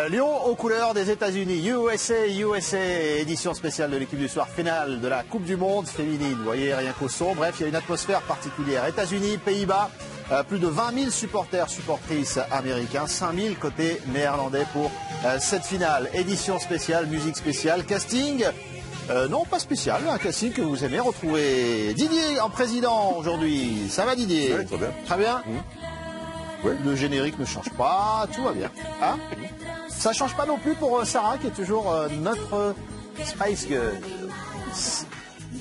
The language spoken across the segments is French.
Lyon aux couleurs des États-Unis. USA, édition spéciale de l'équipe du soir, finale de la Coupe du Monde féminine. Vous voyez, rien qu'au son. Bref, il y a une atmosphère particulière. États-Unis, Pays-Bas, plus de 20 000 supporters, supportrices américains, 5 000 côté néerlandais pour cette finale. Édition spéciale, musique spéciale, casting. Non, pas spécial, un casting que vous aimez retrouver. Didier en président aujourd'hui. Ça va, Didier? Oui, très bien. Très bien. Oui. Le générique ne change pas, tout va bien. Hein? Ça ne change pas non plus pour Sarah, qui est toujours notre Spice Girl.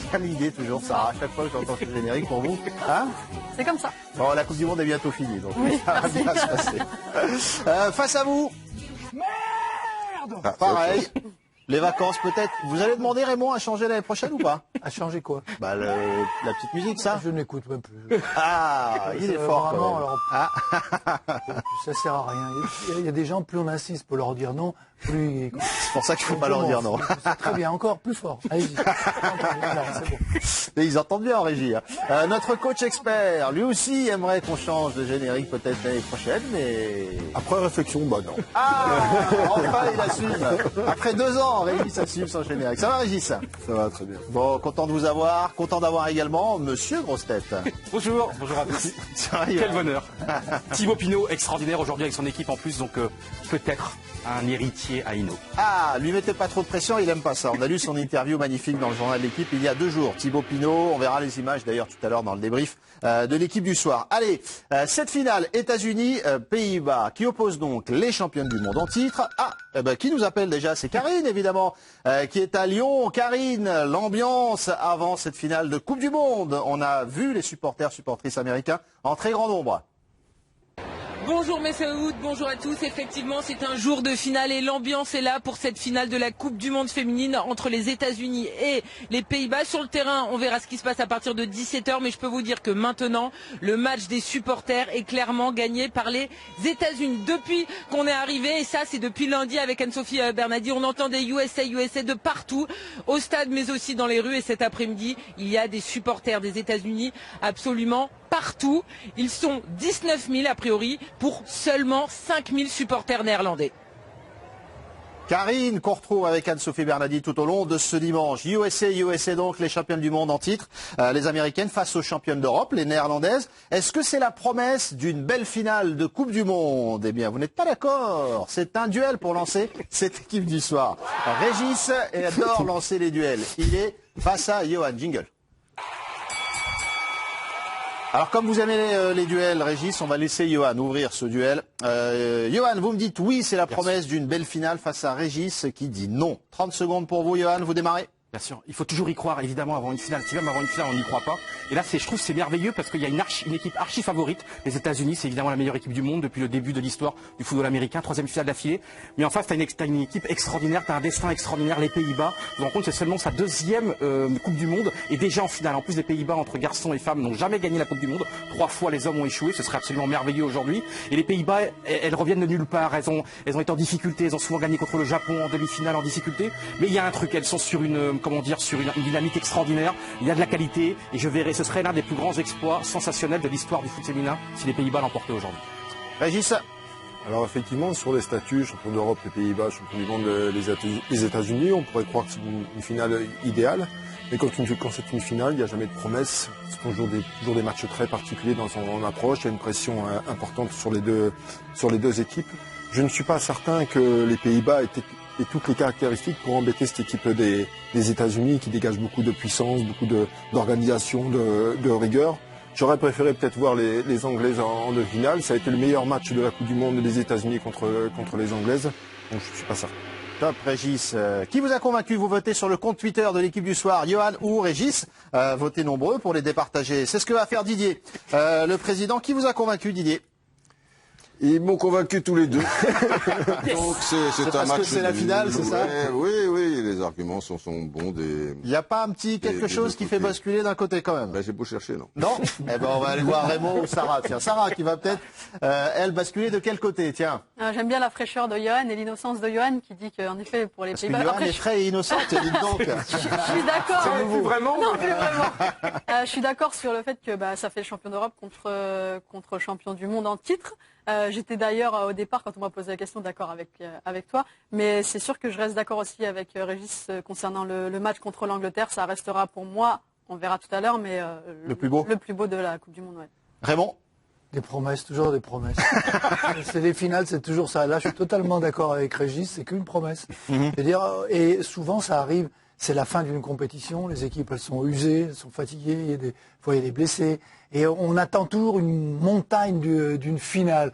Quelle idée toujours, Sarah, à chaque fois que j'entends ce générique pour vous. Hein? C'est comme ça. Bon, la Coupe du Monde est bientôt finie, donc oui, ça va bien se passer. Face à vous. Merde! Pareil. Les vacances, peut-être. Vous allez demander, Raymond, à changer l'année prochaine ou pas? À changer quoi? Bah, la petite musique, ça. Je n'écoute même plus. Ah, il est fort, vraiment, alors. Ça sert à rien. Il y a des gens, plus on insiste pour leur dire non, plus... C'est pour ça qu'il ne faut pas leur dire non. Très bien, encore plus fort. Allez-y. C'est bon. Et ils entendent bien en régie. Hein. Notre coach expert, lui aussi, aimerait qu'on change de générique peut-être l'année prochaine, mais... Après réflexion, bah non. Ah, enfin, il assume. Après 2 ans, Régis assume son générique. Ça va, Régis? Ça va très bien. Bon, content de vous avoir. Content d'avoir également Monsieur Grosse Tête. Bonjour à tous. Quel bonheur. Thibaut Pinot, extraordinaire aujourd'hui avec son équipe en plus, donc peut-être un héritier à Hinault. Ah, lui mettez pas trop de pression, il aime pas ça. On a lu son interview magnifique dans le journal de l'équipe il y a 2 jours. Thibaut Pinot, on verra les images d'ailleurs tout à l'heure dans le débrief de l'équipe du soir. Allez, cette finale États-Unis, Pays-Bas, qui oppose donc les championnes du monde en titre. Qui nous appelle déjà? C'est Karine évidemment, qui est à Lyon. Karine, l'ambiance avant cette finale de Coupe du Monde. On a vu les supporters, supportrices américains en très grand nombre. Bonjour Messaoud, bonjour à tous. Effectivement, c'est un jour de finale et l'ambiance est là pour cette finale de la Coupe du Monde féminine entre les États-Unis et les Pays-Bas. Sur le terrain, on verra ce qui se passe à partir de 17h, mais je peux vous dire que maintenant, le match des supporters est clairement gagné par les États-Unis. Depuis qu'on est arrivé, et ça c'est depuis lundi avec Anne-Sophie Bernadi, on entend des USA de partout, au stade mais aussi dans les rues. Et cet après-midi, il y a des supporters des États-Unis absolument partout. Ils sont 19 000 a priori pour seulement 5 000 supporters néerlandais. Karine, qu'on retrouve avec Anne-Sophie Bernadi tout au long de ce dimanche. USA donc, les championnes du monde en titre, les américaines face aux championnes d'Europe, les néerlandaises. Est-ce que c'est la promesse d'une belle finale de Coupe du Monde? Eh bien, vous n'êtes pas d'accord. C'est un duel pour lancer cette équipe du soir. Régis adore lancer les duels. Il est face à Johan. Jingle. Alors, comme vous aimez les duels, Régis, on va laisser Johan ouvrir ce duel. Johan, vous me dites oui, c'est la promesse d'une belle finale face à Régis qui dit non. 30 secondes pour vous, Johan, vous démarrez. Bien sûr, il faut toujours y croire, évidemment, avant une finale. Si même avant une finale, on n'y croit pas. Et là, je trouve que c'est merveilleux parce qu'il y a une équipe archi favorite. Les États-Unis, c'est évidemment la meilleure équipe du monde depuis le début de l'histoire du football américain. 3e finale d'affilée. Mais en face, t'as une équipe extraordinaire, t'as un destin extraordinaire. Les Pays-Bas, vous vous rendez compte, c'est seulement sa 2e Coupe du Monde et déjà en finale. En plus, les Pays-Bas, entre garçons et femmes, n'ont jamais gagné la Coupe du Monde. 3 fois, les hommes ont échoué. Ce serait absolument merveilleux aujourd'hui. Et les Pays-Bas, elles reviennent de nulle part. Elles ont été en difficulté. Elles ont souvent gagné contre le Japon en demi-finale en difficulté. Mais il y a un truc. Elles sont sur une dynamique extraordinaire, il y a de la qualité et je verrai, ce serait l'un des plus grands exploits sensationnels de l'histoire du foot féminin si les Pays-Bas l'emportaient aujourd'hui. Régis. Alors effectivement, sur les statuts, champion d'Europe, les Pays-Bas, champion du monde, les États-Unis, on pourrait croire que c'est une finale idéale. Mais quand c'est une finale, il n'y a jamais de promesse. C'est toujours des matchs très particuliers dans son approche. Il y a une pression importante sur les deux équipes. Je ne suis pas certain que les Pays-Bas aient toutes les caractéristiques pour embêter cette équipe des États-Unis qui dégage beaucoup de puissance, beaucoup d'organisation, de rigueur. J'aurais préféré peut-être voir les Anglaises en demi-finale. Ça a été le meilleur match de la Coupe du Monde des États-Unis contre les Anglaises. Donc je ne suis pas certain. Top, Régis. Qui vous a convaincu? Vous votez sur le compte Twitter de l'équipe du soir, Johan ou Régis. Votez nombreux pour les départager. C'est ce que va faire Didier, le président. Qui vous a convacu, Didier? Ils m'ont convaincu tous les deux. Donc c'est un parce match que c'est la finale, c'est ça? Oui, les arguments sont bons. Il n'y a pas un petit quelque chose qui fait basculer d'un côté quand même? J'ai beau chercher, non. Non? Eh ben on va aller voir Raymond ou Sarah. Tiens, Sarah qui va peut-être, elle, basculer de quel côté? Tiens. J'aime bien la fraîcheur de Johan et l'innocence de Johan qui dit qu'en effet pour les Pays-Bas... Johan est frais et innocente, dites donc. Je suis d'accord. Plus vraiment? Non, plus vraiment. Je suis d'accord sur le fait que ça fait champion d'Europe contre champion du monde en titre. J'étais d'ailleurs au départ, quand on m'a posé la question, d'accord avec toi. Mais c'est sûr que je reste d'accord aussi avec Régis concernant le match contre l'Angleterre. Ça restera pour moi, on verra tout à l'heure, mais le plus beau de la Coupe du Monde. Ouais. Raymond? Des promesses, toujours des promesses. C'est les finales, c'est toujours ça. Là, je suis totalement d'accord avec Régis, c'est qu'une promesse. C'est-à-dire, et souvent, ça arrive, c'est la fin d'une compétition, les équipes, elles sont usées, elles sont fatiguées, il y a des blessés. Et on attend toujours une montagne d'une finale.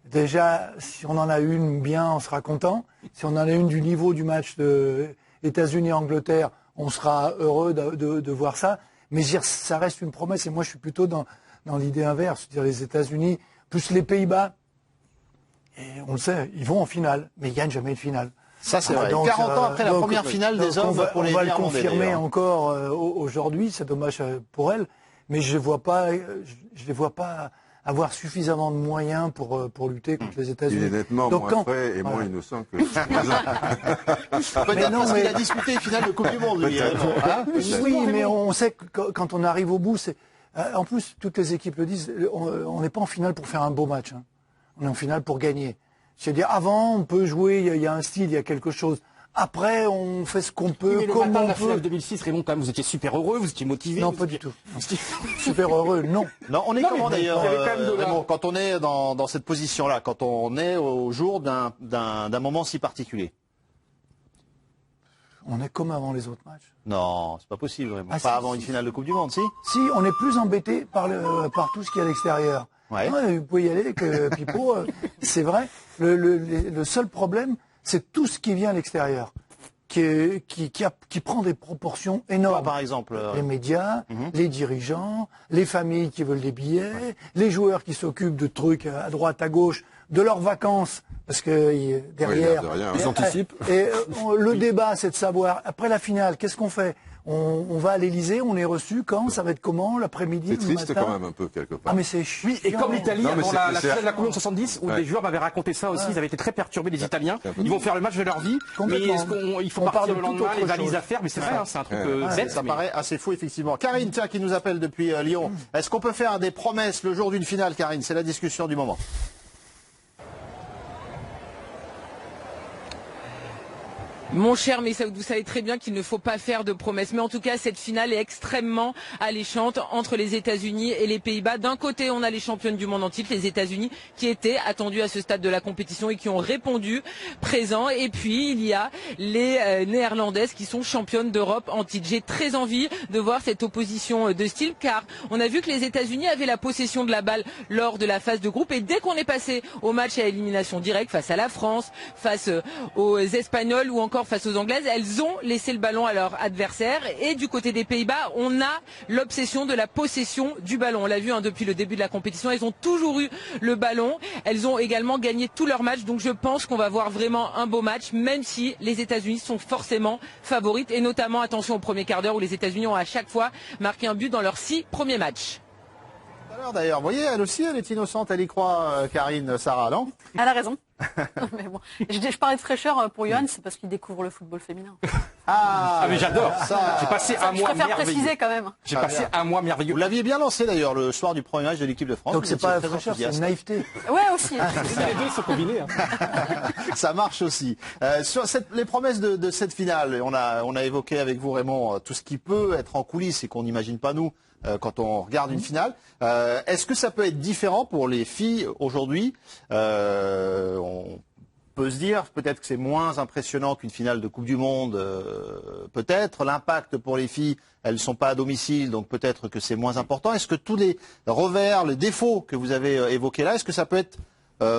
Déjà, si on en a une bien, on sera content. Si on en a une du niveau du match de États-Unis-Angleterre, on sera heureux de voir ça. Mais je veux dire, ça reste une promesse, et moi, je suis plutôt dans l'idée inverse, c'est-à-dire les États-Unis, plus les Pays-Bas, et on le sait, ils vont en finale, mais ils gagnent jamais de finale. Ça, c'est vrai. 40 ans après la première finale des hommes pour les Néerlandais. On va le confirmer d'ailleurs. encore aujourd'hui, c'est dommage pour elle, mais je les vois pas avoir suffisamment de moyens pour lutter contre les États-Unis. Il est nettement moins frais et moins innocent que Peut-être parce qu'il a disputé une finale de Coupe du Monde, lui. Oui, mais on sait que quand on arrive au bout, c'est... En plus, toutes les équipes le disent, on n'est pas en finale pour faire un beau match. Hein. On est en finale pour gagner. C'est-à-dire, avant, on peut jouer, il y a un style, il y a quelque chose. Après, on fait ce qu'on peut, comme on la peut. finale 2006, Raymond, quand même, vous étiez super heureux, vous étiez motivé. Non, pas du tout. Super heureux, non. Non, on est comment d'ailleurs, il y avait quand même de Raymond, quand on est dans cette position-là, quand on est au jour d'un moment si particulier? On est comme avant les autres matchs. Non, c'est pas possible, Raymond. Ah, Pas si, avant si, une finale de Coupe du Monde, si? Si, on est plus embêté par tout ce qui est à l'extérieur. Ouais. Ouais, vous pouvez y aller, Pipo, c'est vrai. Le seul problème, c'est tout ce qui vient à l'extérieur, qui prend des proportions énormes. Par exemple, Les médias, les dirigeants, les familles qui veulent des billets, les joueurs qui s'occupent de trucs à droite, à gauche, de leurs vacances, parce que derrière, ils anticipent. Et le débat, c'est de savoir, après la finale, qu'est-ce qu'on fait? On va à l'Elysée, on est reçu quand? Ça va être comment? L'après-midi? C'est le triste matin? quand même un peu quelque part. Ah mais c'est chiant. Oui, et comme l'Italie, Non, mais avant c'est- la c'est- finale de la Coupe du Monde 70, où Ouais. des joueurs m'avaient raconté ça aussi, ils avaient été très perturbés, les Italiens. c'est un peu Ils vont dur. faire le match de leur vie, mais Complètement. il faut On partir parle le de toute lendemain, les autre valises chose. à faire, mais c'est vrai, hein, c'est un truc Ouais. bête. ça mais- paraît assez fou, effectivement. Karine, tiens, qui nous appelle depuis Lyon. Est-ce qu'on peut faire des promesses le jour d'une finale, Karine? C'est la discussion du moment. Mon cher Messaoud, vous savez très bien qu'il ne faut pas faire de promesses. Mais en tout cas, cette finale est extrêmement alléchante entre les États-Unis et les Pays-Bas. D'un côté, on a les championnes du monde en titre, les États-Unis, qui étaient attendues à ce stade de la compétition et qui ont répondu présent. Et puis, il y a les Néerlandaises qui sont championnes d'Europe en titre. J'ai très envie de voir cette opposition de style, car on a vu que les États-Unis avaient la possession de la balle lors de la phase de groupe. Et dès qu'on est passé au match à élimination directe face à la France, face aux Espagnols ou encore face aux Anglaises, elles ont laissé le ballon à leur adversaire. Et du côté des Pays-Bas, on a l'obsession de la possession du ballon. On l'a vu depuis le début de la compétition, elles ont toujours eu le ballon. Elles ont également gagné tous leurs matchs. Donc je pense qu'on va voir vraiment un beau match, même si les États-Unis sont forcément favorites. Et notamment, attention au premier quart d'heure où les États-Unis ont à chaque fois marqué un but dans leurs 6 premiers matchs. D'ailleurs, vous voyez, elle aussi, elle est innocente, elle y croit, Karine, Sarah, non? Elle a raison. Mais bon. Je parlais de fraîcheur pour Johan, c'est parce qu'il découvre le football féminin. Ah, mais j'adore. ça. J'ai passé un Je mois préfère merveilleux. préciser quand même. J'ai passé un mois merveilleux. Vous l'aviez bien lancé d'ailleurs le soir du premier match de l'équipe de France. Donc Vous c'est étiez pas très fraîcheur, c'est enthousiaste. une naïveté. Ouais, aussi. Les deux sont combinés. Hein. Ça marche aussi. Sur les promesses de cette finale, on a évoqué avec vous, Raymond, tout ce qui peut être en coulisses et qu'on n'imagine pas nous quand on regarde une finale. Est-ce que ça peut être différent pour les filles aujourd'hui? On peut se dire peut-être que c'est moins impressionnant qu'une finale de Coupe du Monde. Peut-être l'impact pour les filles, elles ne sont pas à domicile, donc peut-être que c'est moins important. Est-ce que tous les revers, les défauts que vous avez évoqués là, est-ce que ça peut être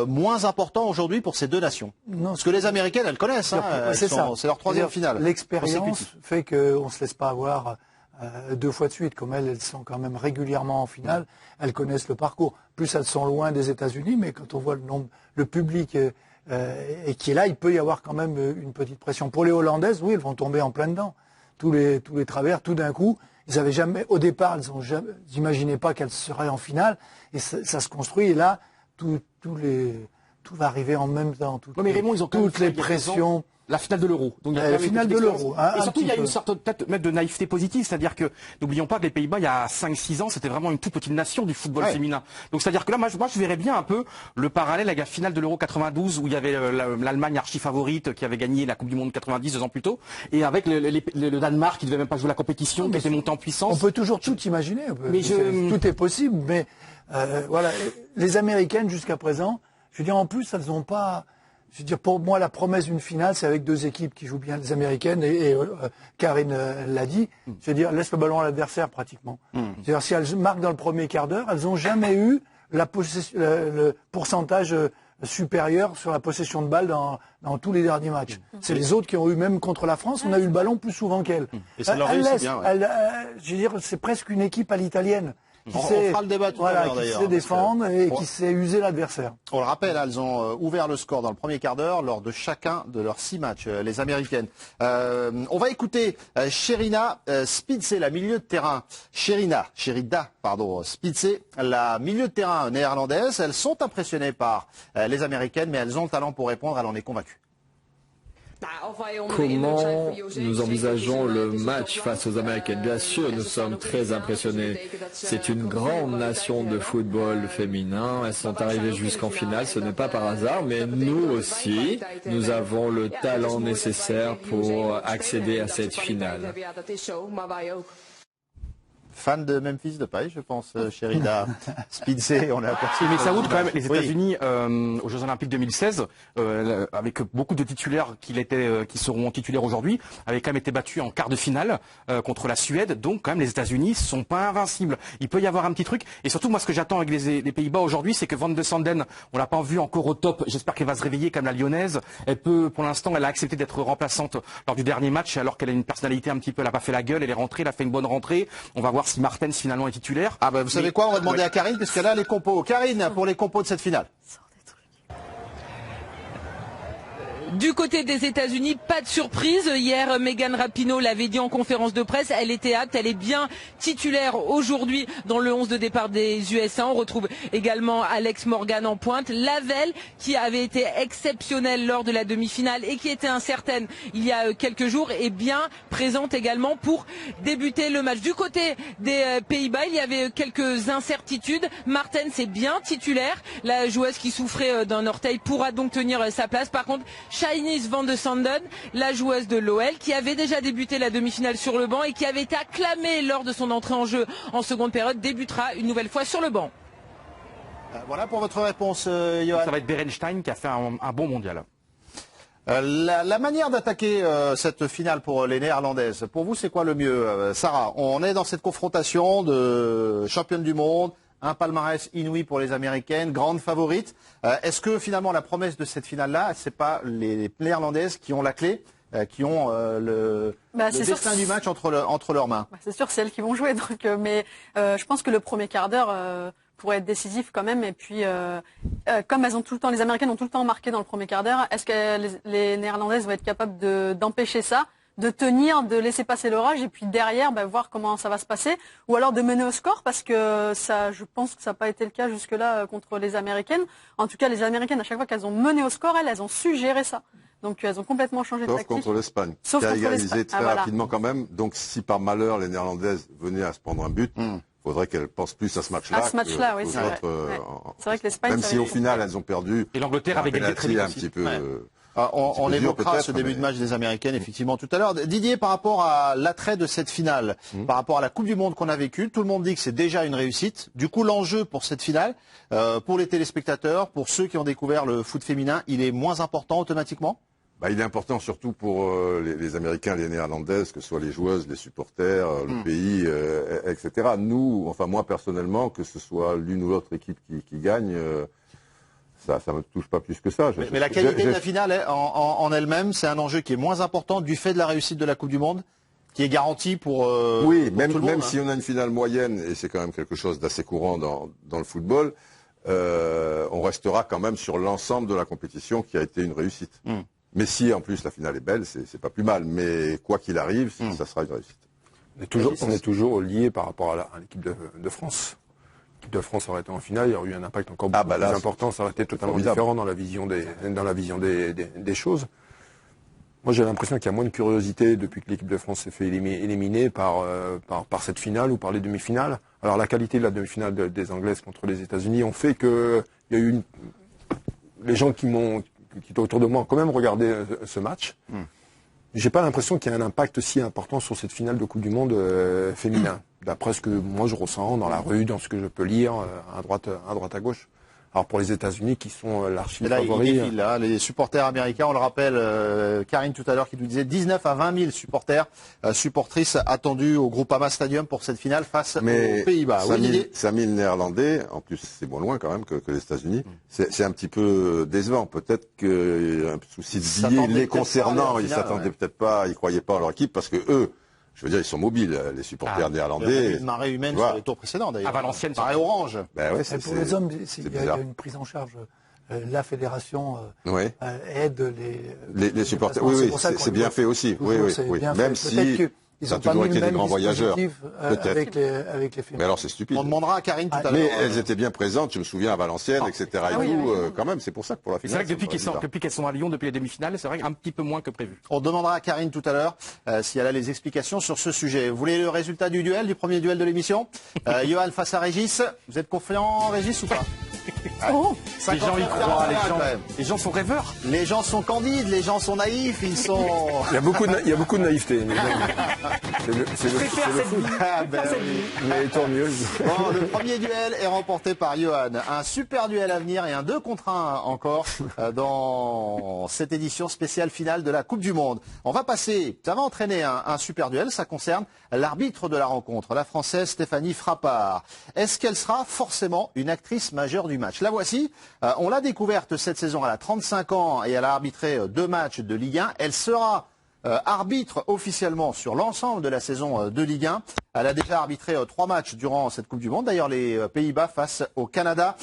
moins important aujourd'hui pour ces deux nations? Non, Parce que les Américaines, elles connaissent. Hein, c'est ça. C'est leur troisième finale. L'expérience consécutive. fait qu'on ne se laisse pas avoir 2 fois de suite. Comme elles sont quand même régulièrement en finale, elles connaissent le parcours. Plus elles sont loin des États-Unis, mais quand on voit le public et qui est là, il peut y avoir quand même une petite pression. Pour les Hollandaises, oui, elles vont tomber en plein dedans. Tous les travers, tout d'un coup, ils avaient jamais, au départ, ils n'imaginaient pas qu'elles seraient en finale, et ça se construit. Et là, tous tout va arriver en même temps. Non, mais Raymond, ils ont toutes les pressions. La finale de l'Euro. Donc, La finale de l'Euro. Et surtout, il y a une sorte peut-être de naïveté positive, c'est-à-dire que, n'oublions pas que les Pays-Bas, il y a 5-6 ans, c'était vraiment une toute petite nation du football féminin. Donc, c'est-à-dire que là, moi, je verrais bien un peu le parallèle avec la finale de l'Euro 92, où il y avait l'Allemagne archi-favorite qui avait gagné la Coupe du Monde 90 2 ans plus tôt, et avec le Danemark qui devait même pas jouer la compétition, qui était monté en puissance. On peut toujours tout imaginer. Tout est possible, mais voilà, les Américaines jusqu'à présent, je veux dire, en plus, elles n'ont pas. Je veux dire, pour moi, la promesse d'une finale, c'est avec deux équipes qui jouent bien, les Américaines, et Karine l'a dit, je veux dire, laisse le ballon à l'adversaire pratiquement. C'est-à-dire, si elles marquent dans le premier quart d'heure, elles n'ont jamais eu le pourcentage supérieur sur la possession de balle dans tous les derniers matchs. C'est les autres qui ont eu, même contre la France, on a eu le ballon plus souvent qu'elles. Et ça leur réussit bien, je veux dire, c'est presque une équipe à l'italienne. On fera le débat tout à l'heure, d'ailleurs. Qui sait défendre et qui sait user l'adversaire. On le rappelle, elles ont ouvert le score dans le premier quart d'heure lors de chacun de leurs 6 matchs, les Américaines. On va écouter Sherida Spitse, la milieu de terrain. Sherida Spitse, la milieu de terrain néerlandaise. Elles sont impressionnées par les Américaines, mais elles ont le talent pour répondre, elle en est convaincue. Comment nous envisageons le match face aux Américaines? Bien sûr, nous sommes très impressionnés. C'est une grande nation de football féminin. Elles sont arrivées jusqu'en finale. Ce n'est pas par hasard, mais nous aussi, nous avons le talent nécessaire pour accéder à cette finale. Fan de Memphis Depay, je pense, Sherida Spitse, on l'a aperçu. Mais ça quand même les États-Unis aux Jeux Olympiques 2016, avec beaucoup de titulaires qui seront titulaires aujourd'hui, avaient quand même été battus en quart de finale contre la Suède. Donc quand même les États-Unis sont pas invincibles. Il peut y avoir un petit truc. Et surtout moi ce que j'attends avec les Pays-Bas aujourd'hui, c'est que Van de Sanden, on l'a pas vu encore au top. J'espère qu'elle va se réveiller comme la Lyonnaise. Elle peut, pour l'instant, elle a accepté d'être remplaçante lors du dernier match, alors qu'elle a une personnalité un petit peu, elle a pas fait la gueule, elle est rentrée, elle a fait une bonne rentrée. On va voir si Martens finalement est titulaire. Ah ben vous savez quoi, on va demander à Karine puisqu'elle a les compos. Karine, pour les compos de cette finale. Du côté des États-Unis, pas de surprise. Hier, Megan Rapinoe l'avait dit en conférence de presse. Elle était apte, elle est bien titulaire aujourd'hui dans le 11 de départ des USA. On retrouve également Alex Morgan en pointe. Lavelle, qui avait été exceptionnelle lors de la demi-finale et qui était incertaine il y a quelques jours, est bien présente également pour débuter le match. Du côté des Pays-Bas, il y avait quelques incertitudes. Martens est bien titulaire. La joueuse qui souffrait d'un orteil pourra donc tenir sa place. Par contre, Chinese Van de Sanden, la joueuse de l'OL, qui avait déjà débuté la demi-finale sur le banc et qui avait été acclamée lors de son entrée en jeu en seconde période, débutera une nouvelle fois sur le banc. Voilà pour votre réponse, Johan. Ça va être Berenstein qui a fait un bon mondial. La manière d'attaquer cette finale pour les Néerlandaises, pour vous, c'est quoi le mieux, Sarah? On est dans cette confrontation de championne du monde, un palmarès inouï pour les Américaines, grande favorite. Est-ce que finalement la promesse de cette finale-là, c'est pas les Néerlandaises qui ont la clé, qui ont le destin du match entre leurs mains? C'est sûr, c'est elles qui vont jouer. Donc, mais je pense que le premier quart d'heure pourrait être décisif quand même. Et puis, comme elles ont tout le temps, les Américaines ont tout le temps marqué dans le premier quart d'heure, est-ce que les Néerlandaises vont être capables d'empêcher ça, de tenir, de laisser passer l'orage et puis derrière voir comment ça va se passer, ou alors de mener au score, parce que ça, je pense que ça n'a pas été le cas jusque-là contre les Américaines. En tout cas, les Américaines, à chaque fois qu'elles ont mené au score, elles ont su gérer ça. Donc elles ont complètement changé de tactique. Sauf contre l'Espagne, qui a égalisé très rapidement quand même. Donc si par malheur les Néerlandaises venaient à se prendre un but, il faudrait qu'elles pensent plus à ce match-là. À ce match-là, oui, c'est vrai. C'est vrai que l'Espagne, même si au final elles ont perdu. Et l'Angleterre avait gagné très vite un petit peu. On évoquera ce début de match des Américaines, effectivement, tout à l'heure. Didier, par rapport à l'attrait de cette finale, par rapport à la Coupe du Monde qu'on a vécue, tout le monde dit que c'est déjà une réussite. Du coup, l'enjeu pour cette finale, pour les téléspectateurs, pour ceux qui ont découvert le foot féminin, il est moins important automatiquement? Il est important surtout pour les Américains, les Néerlandaises, que ce soit les joueuses, les supporters, le pays, etc. Nous, enfin moi personnellement, que ce soit l'une ou l'autre équipe qui gagne... Ça me touche pas plus que ça. Mais la qualité de la finale en elle-même, c'est un enjeu qui est moins important du fait de la réussite de la Coupe du Monde, qui est garantie pour oui, pour tout le monde, même si on a une finale moyenne, et c'est quand même quelque chose d'assez courant dans le football, on restera quand même sur l'ensemble de la compétition qui a été une réussite. Mais si en plus la finale est belle, c'est pas plus mal. Mais quoi qu'il arrive, ça sera une réussite. On est toujours lié par rapport à l'équipe de France. l'équipe de France aurait été en finale, il y aurait eu un impact encore beaucoup plus important, ça aurait été totalement différent dans la vision des choses. Moi, j'ai l'impression qu'il y a moins de curiosité depuis que l'équipe de France s'est fait éliminer par cette finale ou par les demi-finales. Alors, la qualité de la demi-finale des Anglaises contre les États-Unis ont fait que il y a eu les gens qui étaient autour de moi ont quand même regardé ce match. J'ai pas l'impression qu'il y ait un impact si important sur cette finale de Coupe du Monde féminin, d'après ce que moi je ressens dans la rue, dans ce que je peux lire à droite à gauche. Alors pour les États-Unis qui sont l'archi-favori. Les supporters américains, on le rappelle, Karine tout à l'heure qui nous disait 19 à 20 000 supporters, supportrices attendus au Groupama Stadium pour cette finale face aux Pays-Bas. 5 000 Néerlandais, en plus c'est moins loin quand même que les États-Unis. C'est un petit peu décevant. Peut-être qu'il y a un souci de billet les concernant. Ils s'attendaient peut-être pas, ils croyaient pas en leur équipe parce que eux, je veux dire, ils sont mobiles, les supporters néerlandais. Il y a eu une marée humaine sur les tours précédents, d'ailleurs. À Valenciennes, marée orange. Ben ouais, pour les hommes, il y a une prise en charge. La fédération aide les supporters. Oui, c'est bien fait aussi. Oui. Même si ça a toujours été des grands voyageurs. Avec les mais alors c'est stupide. On demandera à Karine tout à l'heure. Mais elles étaient bien présentes, je me souviens, à Valenciennes, etc. Quand même, c'est pour ça que pour la finale. C'est vrai que depuis qu'elles sont à Lyon, depuis les demi-finales, c'est vrai un petit peu moins que prévu. On demandera à Karine tout à l'heure si elle a les explications sur ce sujet. Vous voulez le résultat du premier duel de l'émission Johan face à Régis. Vous êtes confiant, Régis, ou pas? Les gens y croient, les gens sont rêveurs. Les gens sont candides, les gens sont naïfs, ils sont... Il y a beaucoup de naïveté. C'est le foot. Mais tant mieux. Bon, le premier duel est remporté par Johan. Un super duel à venir et un 2 contre 1 encore dans cette édition spéciale finale de la Coupe du Monde. On va passer, ça va entraîner un super duel, ça concerne l'arbitre de la rencontre, la Française Stéphanie Frappart. Est-ce qu'elle sera forcément une actrice majeure du match? La voici, on l'a découverte cette saison, elle a 35 ans et elle a arbitré 2 matchs de Ligue 1. Elle sera arbitre officiellement sur l'ensemble de la saison de Ligue 1. Elle a déjà arbitré 3 matchs durant cette Coupe du Monde. D'ailleurs, les Pays-Bas face au Canada.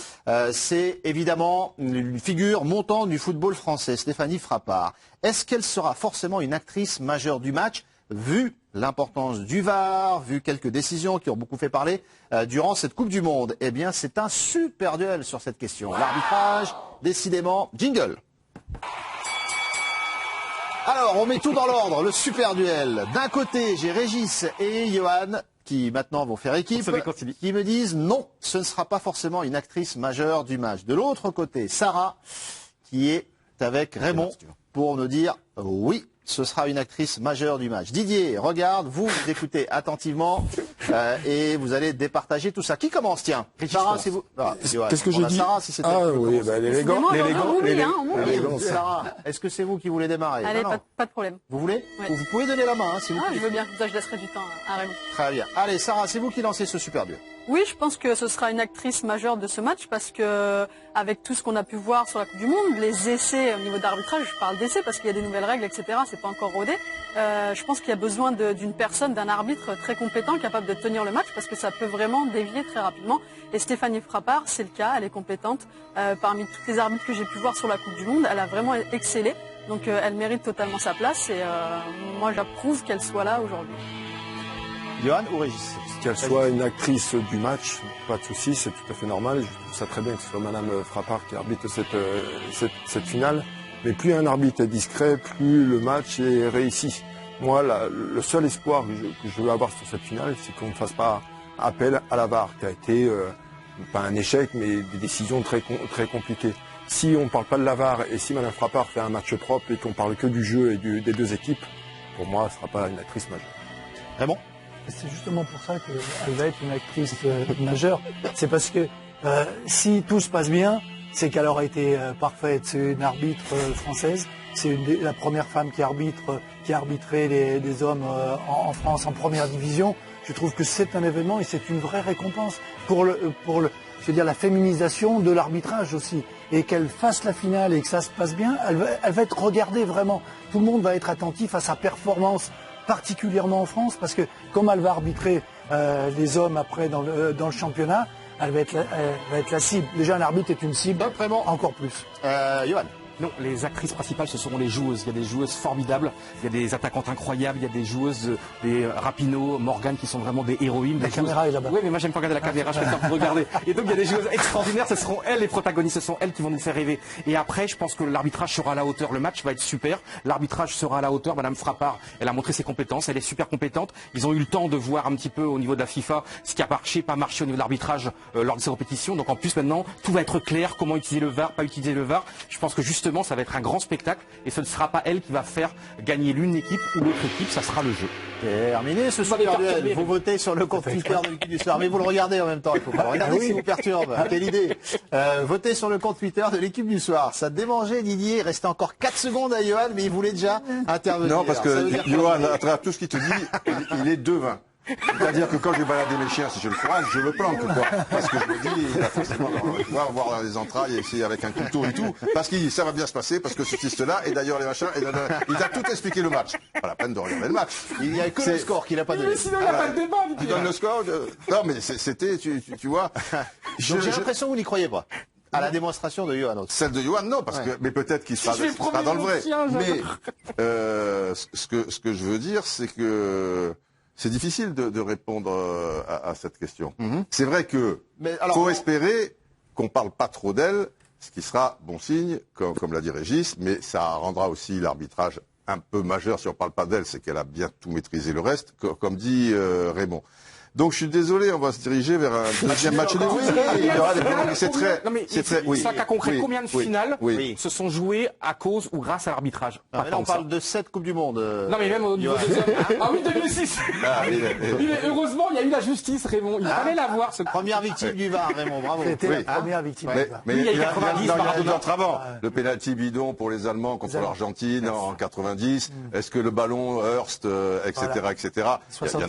C'est évidemment une figure montante du football français, Stéphanie Frappart. Est-ce qu'elle sera forcément une actrice majeure du match, vu l'importance du VAR, vu quelques décisions qui ont beaucoup fait parler durant cette Coupe du Monde? Eh bien, c'est un super duel sur cette question. L'arbitrage, décidément, jingle. Alors, on met tout dans l'ordre, le super duel. D'un côté, j'ai Régis et Johan, qui maintenant vont faire équipe, qui me disent non, ce ne sera pas forcément une actrice majeure du match. De l'autre côté, Sarah, qui est avec Raymond, pour nous dire oui, ce sera une actrice majeure du match. Didier, regarde, vous écoutez attentivement et vous allez départager tout ça. Qui commence, tiens? Sarah, c'est vous. Qu'est-ce que j'ai dit? Sarah, si c'est oui, l'élégance. Sarah, est-ce que c'est vous qui voulez démarrer? Allez, pas de problème. Vous voulez? Ouais. Vous pouvez donner la main, si vous voulez. Je veux bien, ça je laisserai du temps à Raymond. Très bien. Allez, Sarah, c'est vous qui lancez ce super duel. Oui, je pense que ce sera une actrice majeure de ce match parce que avec tout ce qu'on a pu voir sur la Coupe du Monde, les essais au niveau d'arbitrage, je parle d'essais parce qu'il y a des nouvelles règles, etc. C'est pas encore rodé. Je pense qu'il y a besoin d'une personne, d'un arbitre très compétent, capable de tenir le match parce que ça peut vraiment dévier très rapidement. Et Stéphanie Frappart, c'est le cas, elle est compétente. Parmi toutes les arbitres que j'ai pu voir sur la Coupe du Monde, elle a vraiment excellé. Donc elle mérite totalement sa place et moi j'approuve qu'elle soit là aujourd'hui. Johan ou Régis? Qu'elle soit une actrice du match, pas de souci, c'est tout à fait normal. Je trouve ça très bien que ce soit Madame Frappart qui arbitre cette finale. Mais plus un arbitre est discret, plus le match est réussi. Moi, le seul espoir que je veux avoir sur cette finale, c'est qu'on ne fasse pas appel à la VAR, qui a été pas un échec, mais des décisions très compliquées. Si on ne parle pas de la VAR et si Madame Frappart fait un match propre et qu'on parle que du jeu et des 2 équipes, pour moi, ce ne sera pas une actrice majeure. Vraiment? C'est justement pour ça qu'elle va être une actrice majeure. C'est parce que si tout se passe bien, c'est qu'elle aura été parfaite. C'est une arbitre française. C'est la première femme qui a arbitré des hommes en France en première division. Je trouve que c'est un événement et c'est une vraie récompense pour je veux dire, la féminisation de l'arbitrage aussi. Et qu'elle fasse la finale et que ça se passe bien, elle va être regardée vraiment. Tout le monde va être attentif à sa performance, particulièrement en France, parce que comme elle va arbitrer les hommes après dans le championnat, elle va être la cible. Déjà, un arbitre est une cible, Donc, vraiment, encore plus. Johan. Non, les actrices principales, ce seront les joueuses. Il y a des joueuses formidables, il y a des attaquantes incroyables, il y a des joueuses, des Rapinoe, Morgan, qui sont vraiment des héroïnes. La caméra est là-bas. Oui, mais moi j'aime pas regarder la caméra, je préfère vous regarder. Et donc il y a des joueuses extraordinaires, ce seront elles les protagonistes, ce sont elles qui vont nous faire rêver. Et après, je pense que l'arbitrage sera à la hauteur, le match va être super, l'arbitrage sera à la hauteur. Madame Frappard, elle a montré ses compétences, elle est super compétente. Ils ont eu le temps de voir un petit peu au niveau de la FIFA ce qui a marché, pas marché au niveau de l'arbitrage lors de ces compétitions. Donc en plus maintenant, tout va être clair, comment utiliser le VAR, pas utiliser le VAR. Je pense que justement, ça va être un grand spectacle et ce ne sera pas elle qui va faire gagner l'une équipe ou l'autre équipe, ça sera le jeu. Terminé ce super duel. Vous votez sur le compte Twitter de l'équipe du soir, mais vous le regardez en même temps. Il faut pas le regarder si vous perturbe. Quelle idée. Votez sur le compte Twitter de l'équipe du soir. Ça démangeait Didier. Il restait encore 4 secondes à Johan, mais il voulait déjà intervenir. Non, parce que Johan, à travers tout ce qu'il te dit, il est devin. C'est-à-dire que quand je vais balader mes chiens, si je le croise, je le planque, quoi. Parce que je me dis, il va forcément voir dans les entrailles, et essayer avec un couteau et tout. Parce qu'il dit, ça va bien se passer, parce que ce type-là, et d'ailleurs les machins, il a tout expliqué le match. Pas la peine de regarder le match. Il n'y a que le score qu'il n'a pas donné. Mais sinon, il n'y a pas de débat. Il donne le score. Non, mais c'était, tu vois. Donc j'ai l'impression que vous n'y croyez pas. À la démonstration de Johan. Celle de Johan, non, parce que, mais peut-être qu'il sera dans le vrai. Mais, ce que je veux dire, c'est que, c'est difficile de répondre à cette question. C'est vrai que faut espérer qu'on parle pas trop d'elle, ce qui sera bon signe, comme l'a dit Régis, mais ça rendra aussi l'arbitrage un peu majeur. Si on parle pas d'elle, c'est qu'elle a bien tout maîtrisé le reste, comme dit Raymond. Donc je suis désolé, on va se diriger vers un deuxième match. Oui, il y aura des problèmes. C'est très, oui. Ça cas concret, combien de finales se sont jouées à cause ou grâce à l'arbitrage? Là, on parle de 7 Coupes du Monde. Non, mais même au niveau des hommes. Ah oui, 2006. Heureusement, il y a eu la justice, Raymond. Il fallait la voir. Première victime du VAR, Raymond. Bravo. C'était la première victime du VAR. Mais il y a d'autres avant. Le penalty bidon pour les Allemands contre l'Argentine en 90. Est-ce que le ballon Hurst, etc.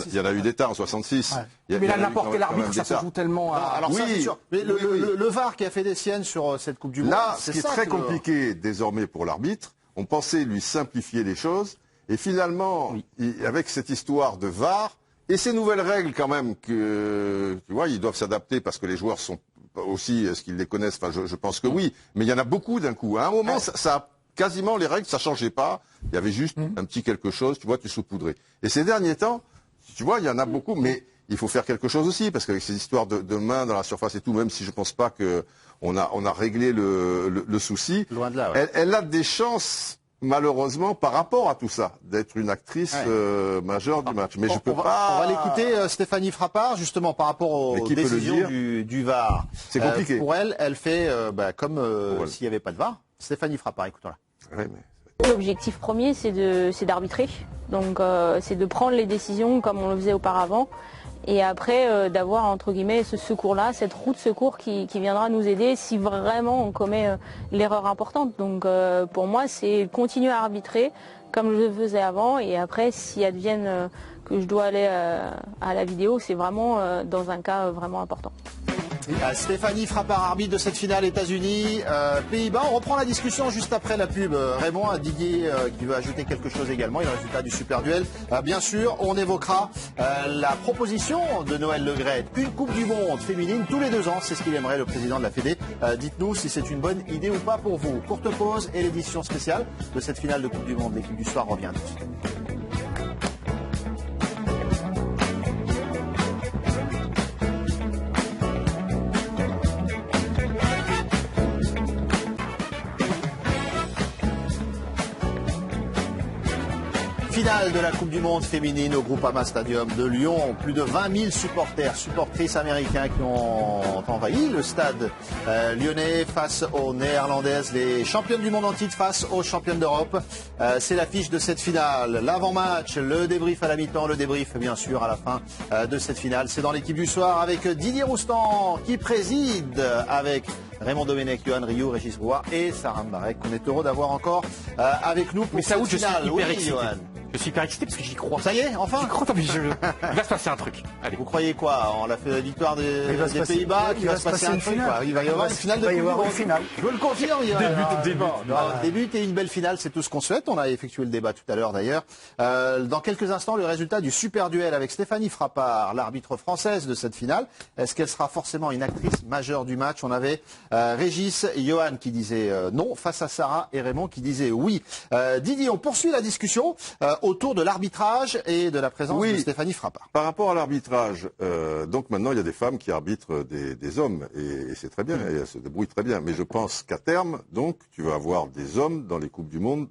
Il y en a eu des tas en 66. Mais là, n'importe quel arbitre, ça se joue tellement à... Alors ça, c'est sûr. Mais le VAR qui a fait des siennes sur cette Coupe du Monde... Là, ce qui est très compliqué désormais pour l'arbitre, on pensait lui simplifier les choses, et finalement, avec cette histoire de VAR, et ces nouvelles règles quand même, que tu vois, ils doivent s'adapter parce que les joueurs sont aussi, est-ce qu'ils les connaissent? Enfin, je pense que oui, mais il y en a beaucoup d'un coup. À un moment, ça quasiment les règles, ça changeait pas, il y avait juste un petit quelque chose, tu vois, tu saupoudrais. Et ces derniers temps, tu vois, il y en a beaucoup, mais il faut faire quelque chose aussi, parce qu'avec ces histoires de mains dans la surface et tout, même si je pense pas que on a réglé le souci, loin de là, elle a des chances, malheureusement, par rapport à tout ça, d'être une actrice majeure du match. Mais je peux pas. On va l'écouter, Stéphanie Frappard, justement, par rapport aux décisions du VAR. C'est compliqué. Pour elle fait comme s'il n'y avait pas de VAR. Stéphanie Frappard, écoutons-la. Ouais, mais... L'objectif premier, c'est d'arbitrer. Donc, c'est de prendre les décisions comme on le faisait auparavant. Et après, d'avoir, entre guillemets, ce secours-là, cette roue de secours qui viendra nous aider si vraiment on commet l'erreur importante. Donc, pour moi, c'est continuer à arbitrer comme je le faisais avant. Et après, s'il advienne que je dois aller à la vidéo, c'est vraiment dans un cas vraiment important. Stéphanie Frappard, arbitre de cette finale États-Unis, Pays-Bas. On reprend la discussion juste après la pub. Raymond, Didier qui veut ajouter quelque chose également. Et le résultat du super duel. Bien sûr, on évoquera la proposition de Noël Le Graët. Une Coupe du Monde féminine tous les 2 ans. C'est ce qu'il aimerait le président de la Fédé. Dites-nous si c'est une bonne idée ou pas pour vous. Courte pause et l'édition spéciale de cette finale de Coupe du Monde. L'équipe du soir revient tout de suite. Finale de la Coupe du Monde féminine au Groupama Stadium de Lyon. Plus de 20 000 supportrices américains qui ont envahi le stade lyonnais face aux Néerlandaises, les championnes du monde en titre face aux championnes d'Europe. C'est l'affiche de cette finale. L'avant-match, le débrief à la mi-temps, le débrief bien sûr à la fin de cette finale. C'est dans l'équipe du soir avec Didier Roustan qui préside avec Raymond Domenech, Johan Rioux, Régis Roy et Sarah Mbarek qu'on est heureux d'avoir encore avec nous pour cette finale. Je suis hyper excité. Je suis hyper excité parce que j'y crois. Ça y est, enfin. J'y crois, mais il va se passer un truc. Allez. Vous croyez quoi? On a fait la victoire des Pays-Bas, qu'il va se passer un truc, quoi. Il va y avoir une finale de Coupe du Monde. Je vous le confirme. Début et une belle finale, c'est tout ce qu'on souhaite. On a effectué le débat tout à l'heure d'ailleurs. Dans quelques instants, le résultat du super duel avec Stéphanie Frappart, l'arbitre française de cette finale. Est-ce qu'elle sera forcément une actrice majeure du match? On avait Régis et Johan qui disaient non, face à Sarah et Raymond qui disaient oui. Didier, on poursuit la discussion autour de l'arbitrage et de la présence de Stéphanie Frappart. Par rapport à l'arbitrage, donc maintenant il y a des femmes qui arbitrent des hommes et c'est très bien, et elles se débrouillent très bien. Mais je pense qu'à terme, donc, tu vas avoir des hommes dans les Coupes du Monde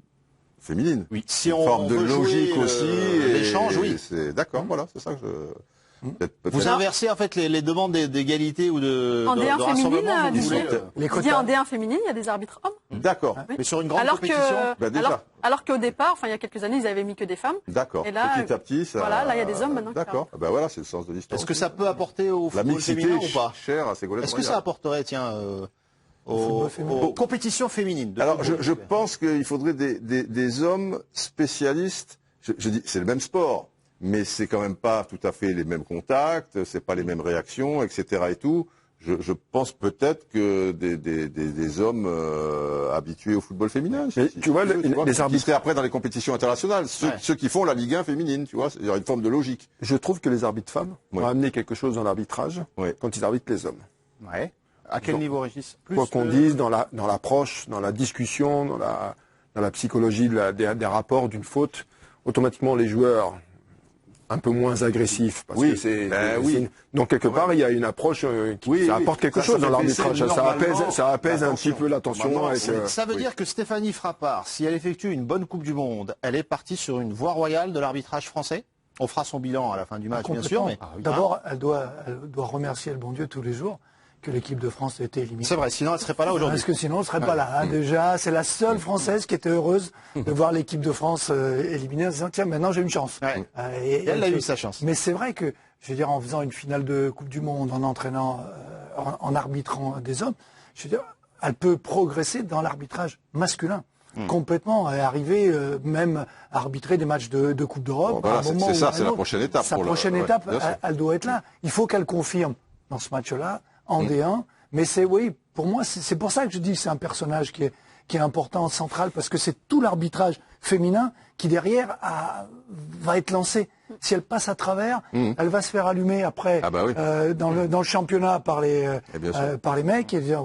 féminines. Oui. Si une forme de logique aussi. L'échange, oui. D'accord, voilà, c'est ça que je... Vous inversez en fait les demandes d'égalité ou de D1 féminine, rassemblement. En D1 féminine, il y a des arbitres hommes. D'accord. Mais sur une grande compétition. Alors qu'au départ, enfin il y a quelques années, ils avaient mis que des femmes. D'accord. Et là, petit à petit, ça. Voilà, là il y a des hommes maintenant. D'accord. Ben voilà, c'est le sens de l'histoire. Est-ce que ça peut apporter au football féminin ou pas? Cher à Ségolène Est-ce que ça apporterait, tiens, aux compétitions féminines? Alors, je pense qu'il faudrait des hommes spécialistes. Je dis, c'est le même sport, mais c'est quand même pas tout à fait les mêmes contacts, c'est pas les mêmes réactions, etc. et tout. Je pense peut-être que des hommes habitués au football féminin. Tu vois, les arbitres seraient après dans les compétitions internationales, ceux qui font la Ligue 1 féminine, tu vois, il y a une forme de logique. Je trouve que les arbitres femmes ont amené quelque chose dans l'arbitrage quand ils arbitrent les hommes. Ouais. À quel niveau, Régis? Quoi qu'on dise, dans l'approche, dans la discussion, dans la psychologie des rapports d'une faute, automatiquement les joueurs un peu moins agressifs. Parce que donc quelque part, il y a une approche ça apporte quelque chose dans l'arbitrage. Ça apaise un petit peu la tension. Ça veut dire que Stéphanie Frappart, si elle effectue une bonne Coupe du Monde, elle est partie sur une voie royale de l'arbitrage français? On fera son bilan à la fin du match, bien sûr. Mais d'abord, elle doit remercier le bon Dieu tous les jours que l'équipe de France ait été éliminée. C'est vrai, sinon elle ne serait pas là aujourd'hui. Parce que sinon elle ne serait pas là. Hein. Déjà, c'est la seule Française qui était heureuse de voir l'équipe de France éliminée en se disant tiens, maintenant j'ai une chance. Et elle a eu sa chance. Mais c'est vrai que, je veux dire, en faisant une finale de Coupe du Monde, en entraînant, en arbitrant des hommes, je veux dire, elle peut progresser dans l'arbitrage masculin. Complètement, et arriver même à arbitrer des matchs de Coupe d'Europe. Voilà, c'est ça, c'est la prochaine étape. Sa prochaine étape, elle doit être là. Il faut qu'elle confirme dans ce match-là, en D1, mais pour moi, c'est pour ça que je dis que c'est un personnage qui est important, central, parce que c'est tout l'arbitrage féminin qui derrière va être lancé. Si elle passe à travers, elle va se faire allumer après dans le championnat par les mecs et dire